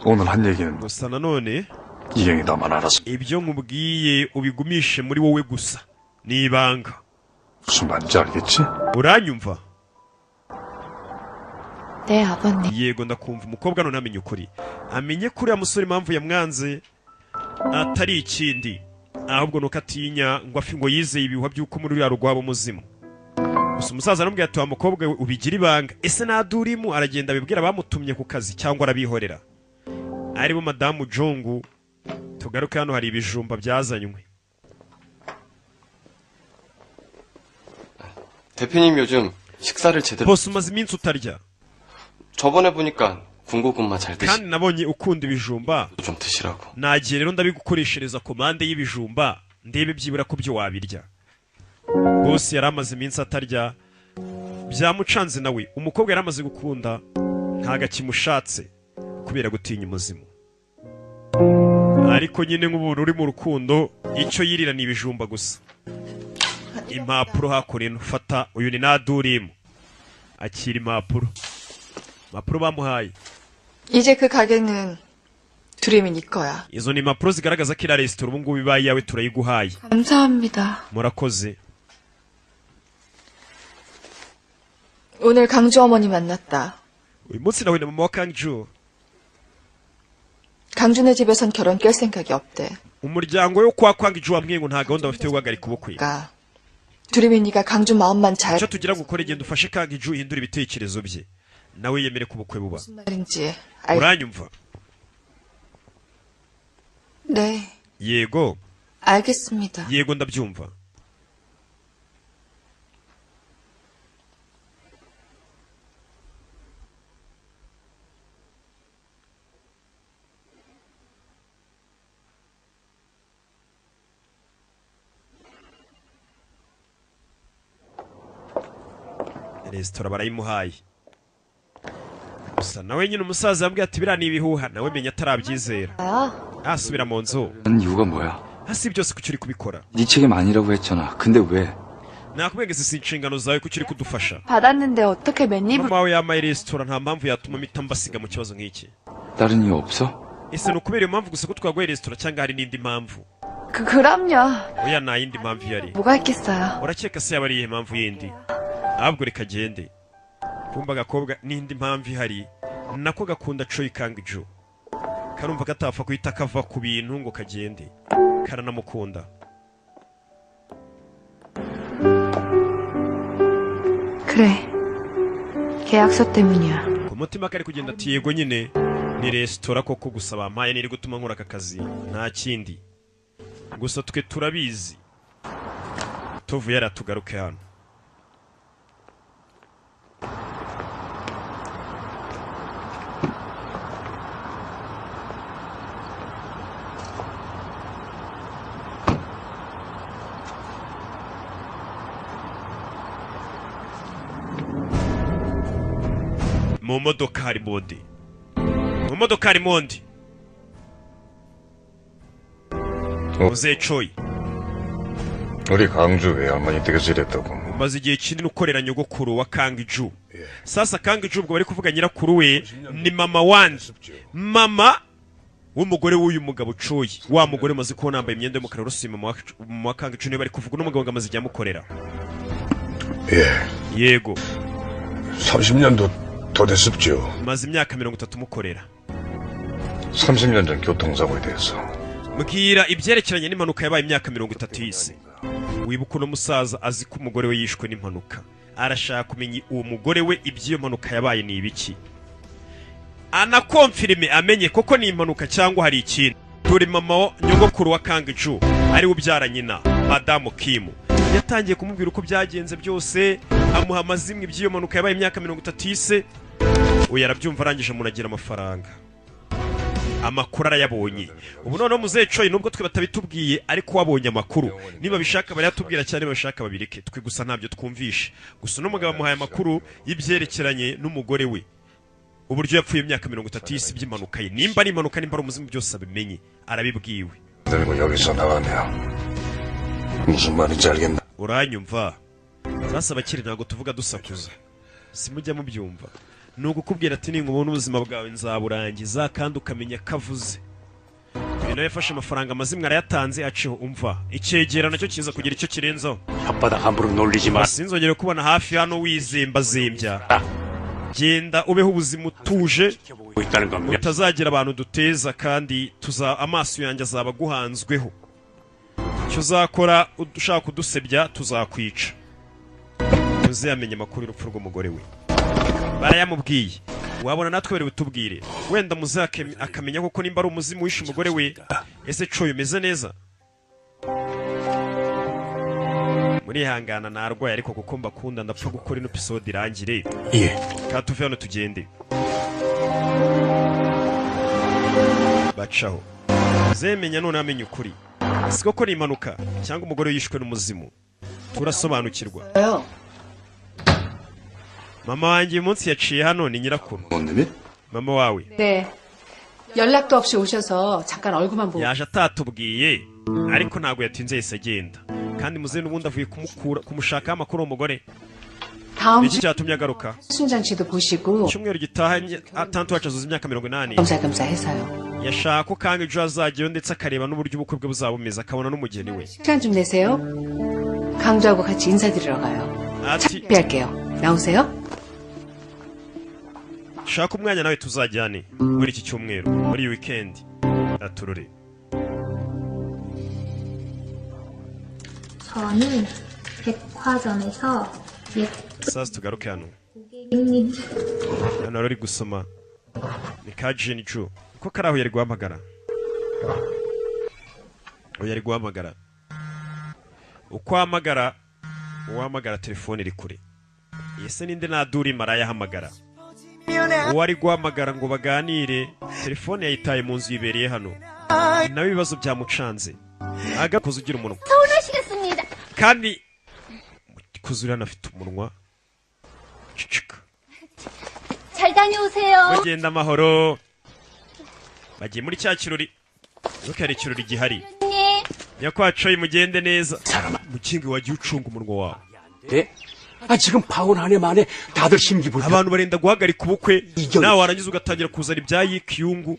오늘 한 얘기는
gusa nanone
이경이 나만 알았어.
ibyo nkubwiye ubigumishe muri wowe gusa. ni ibanga.
무슨 말인지 알겠지?
uranyumva?
네, 아버님.
yego ndakumva. umukobwa none amenye ukuri. amenye kuri musore impamvu yamwanze atari ikindi ahubwo nuko atinya ngo yizeye ibihuha by'uko muri uriya rugo waba umuzimu. gusa umusaza aramubwira ati wa mukobwa we ubigira ibanga. ese Nadurimu aragenda abibwira abamutumye ku kazi cyangwa arabihorera? aribo madamu Jongu. tugaruke hano hari ibijumba byazanywe.
대표님 요즘 식사를 제대로
boss umaze iminsi utarya.
저번에 보니까 군고구마 잘 드시
kandi nabonye ukunda ibijumba
좀 드시라고.
nagiye rero ndabigukoreshereza komande y'ibijumba ndebe byibura ko byo wabirya. boss yari amaze iminsi atarya byamucanze nawe. umukobwa yari amaze gukunda ntago akimushatse kubera gutinya umuzimu. ariko nyine nk'umuntu uri mu rukundo icyo yirira ni ibijumba gusa. impapuro hakurino fata uyu ni Nadurimu. akira impapuro bamuhaye.
이제 그 가게는 두림이 네 거야.
izo ni impapuro zigaragaza ko iriya resitora ubu ngubu ibaye iyawe turayiguhaye.
감사합니다.
murakoze.
오늘 강주 어머니 만났다.
uyu munsi nahuye na mama wa Kangiju.
강주네 집에선 결혼 깰 생각이 없대.
umuryango wo kwa Kangiju wambwiye ngo nta gahunda bafite yo guhagarika ubukwe.
두림이 네가 강주 마음만 잘.
icyo tugira gukora igenda ufashe Kangiju uhindura ibitekerezo bye nawe yemere ko ubukwe buba.
무슨 말인지
uranyumva?
네.
yego.
알겠습니다.
yego ndabyumva. resitora barayimuhaye. Gusa nawe nyine umusaza yambwiye ati biriya ni ibihuha, nawe menya atarabyizera. Asubira mu nzu.
이유가 뭐야?
hasi byose kuki uri kubikora?
네 책임 아니라고 했잖아. 근데 왜?
nakubwiye si inshingano zawe kuki uri kudufasha.
받았는데 어떻게 맨입을...
mama wawe yamaye resitora nta mpamvu yatuma mpita mbasiga mu kibazo nk'iki.
다른 이유 없어?
ese nukubera iyo mpamvu gusa ko twaguye resitora cyangwa hari n'indi mpamvu?
그럼요.
oya nta yindi mpamvu ihari.
뭐가 있겠어요?
urakeka se yaba ari iyihe mpamvu yindi? ahubwo reka agende. kumva agakobwa n'indi mpamvu ihari nako gakunda Choi Kang-ju. karumva gatapfa kuhita kava ku bintu ngo kagende. karanamukunda.
그래. 계약서 때문이야.
ku mutima kari kugenda ati yego nyine ni resitora koko gusa bampaye niri gutuma nkora aka kazi nta kindi. gusa twe turabizi tuvuye aratugaruke hano. mu modoka hari Mondi. mu modoka hari Mondi. Mzee Choi.
우리 강주 외할머니 댁에서 일했다고.
umaze igihe kinini ukorera nyogokuru wa Kang-ju. sasa Kang-ju ubwo bari kuvuga nyirakuru we ni mama wandi. mama w'umugore w'uyu mugabo Choi. wa mugore maze kubona yambaye imyenda y'umukara rusi mama wa Kang-ju niwe bari kuvuga n'umugabo ngo amaze igihe amukorera. yego
30년도 더 됐습죠.
maze imyaka 30 mukorera.
30년 전 교통사고에 대해서.
mbwira ibyerekeranye n'impanuka yabaye imyaka 30 y'isi. wibuka uno musaza azi ko umugore we yishwe n'impanuka. arashaka kumenya uwo mugore we iby'iyo mpanuka yabaye ni ibiki. anakonfirime amenye koko ni impanuka cyangwa hari ikintu. dore mama nyogokuru wa Kang-ju ari ubyara nyina Madamu Kim yatangiye kumubwira uko byagenze byose, amuha amazimwe iby'iyo mpanuka yabaye imyaka 30 y'isi. uyu arabyumva arangije amunagira amafaranga. amakuru arayabonye. ubu noneho Mzee Choi nubwo twe batabitubwiye ariko wabonye amakuru. niba bishaka barayatubwira cyane, bashaka babireke twe gusa ntabyo twumvishe. gusa n'umugabo amuhaye amakuru y'ibyerekeranye n'umugore we, uburyo yapfuye imyaka 30 y'isi by'impanuka ye. nimba ari impanuka nimba ari umuzimu byose abimenye arabibwiwe.
그리고 여기서 나가면 무슨 말인지 알겠나?
uranyumva? sasa bakiri ntago tuvuga dusakuza, simujya mubyumva. nugukubwira ati ningubona ubuzima bwawe nzaburangiza kandi ukamenya kavuze. Bino yafashe amafaranga amazimwe arayatanze aciho. umva icyegera nacyo kiza kugira icyo kirenzaho.
혓바닥 함부로 놀리지 마.
sinzongere kubona hafi hano wizembazembya. genda ubeho ubuzima utuje utazagira abantu duteza, kandi amaso yanjye azaba guhanzweho. icyo uzakora ushaka kudusebya tuzakwica. ntuzamenye amakuru y'urupfu rw'umugore we. barayamubwiye. wabona natwe bari butubwire. wenda Mzee akamenya koko nimba ari umuzimu wishe umugore we. ese Choi umeze neza? murihangana narwaye ariko kuko mbakunda ndapfa gukora ino episode irangire. kandi tuve hano tugende. bacaho. zemenya none amenye ukuri. si koko ni impanuka cyangwa umugore yishwe n'umuzimu. turasobanukirwa. mama wanjye uyu munsi yaciye hano ni nyirakuru. mama wawe
네. 연락도 없이 오셔서 잠깐 얼굴만 보고.
yaje atatubwiye ariko ntabwo yatinze yahise agenda. kandi Mzee n'ubundi avuye kumushakaho amakuru umugore.
다음
iki cyatumye agaruka.
순장씨도 보시고.
icyumweru gitaha tantu wacu azuza imyaka 80.
겸사겸사 해서요.
yashaka ko Kang-ju azajyayo ndetse akareba n'uburyo ubukwe bwe buzaba bumeze, akabona n'umugeni we.
시간 좀 내세요. 강주하고 같이 인사드리러 가요. 창피할게요. 나오세요.
shaka umwanya nawe tuzajyane muri iki cyumweru muri weekend. aturore.
저는 백화점에서
sasa tugaruke hano.
고객님
hano ruri gusoma ni ka Jinju ko karaho yari guhamagara. yari guhamagara. uko hamagara uhamagara telefone iri kure. ese ninde naduri maraya hamagara. uwo ari guhamagara ngo baganire telefone yayitaye mu nzu yibereye hano. nawe ibibazo byamucanze. agakoze ugira umunwa.
서운하시겠습니다.
kandi kuzurana afite umunwa
잘 다녀오세요.
mugenda amahoro bagiye muri cya kirori nuko hari ikirori gihari nyakwacoyi mugende neza mukingi wagiye ucunga umunwa wawe
지금 파혼 한 해 만에 다들 심기불
abantu barenda guhagarika ubukwe nawe warangiza ugatangira kuzana ibya yikiyungu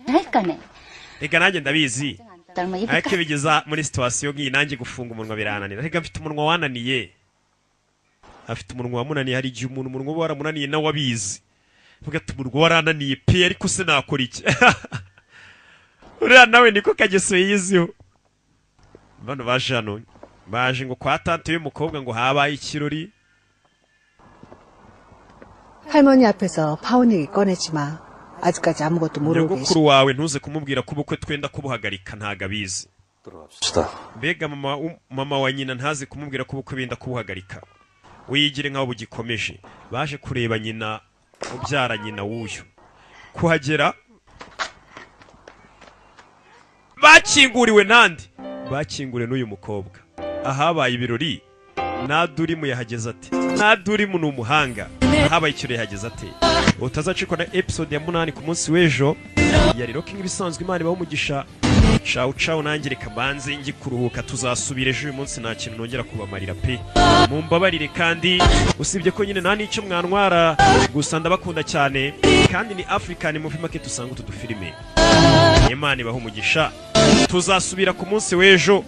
reka nanjye ndabizi ariko bigeza muri situation nk'iyi nanjye gufunga umunwa birananira reka mfite umunwa wananiye afite umunwa wamunaniye hari igihe umuntu umunwa waramunaniye nawe abizi vuga ati umunwa warananiye pe ariko se nakora iki uriya nawe niko kageso yiziho bano baje hano baje ngo kwa tante y'umukobwa ngo habaye ikirori
할머니 앞에서 파혼 얘기 꺼내지 마. 아직까지 아무것도 모르고 계시.
nyogokuru wawe ntuze kumubwira ko ubukwe twenda kubuhagarika ntago abizi mbega mama wa nyina ntazi kumubwira ko ubukwe benda kubuhagarika wiyigire nk'aho bugikomeje baje kureba nyina ubyara nyina w'uyu kuhagera bakinguriwe nandi bakinguriwe n'uyu mukobwa ahabaye ibirori nadurimu yahageze ati nadurimu ni umuhanga ahabaye ikirori yahageze ati utazacikwa na episode ya 8 ku munsi w'ejo yari rocking ibisanzwe imana ibaho umugisha cawu nanjye reka banze ngi kuruhuka tuzasubira ejo uyu munsi nta kintu nongera kubamarira pe mumbabarire kandi usibye ko nyine nta n'icyo mwantwara gusa ndabakunda cyane kandi ni African Movie Market usanga utu dufilime imana ibaho umugisha tuzasubira ku munsi w'ejo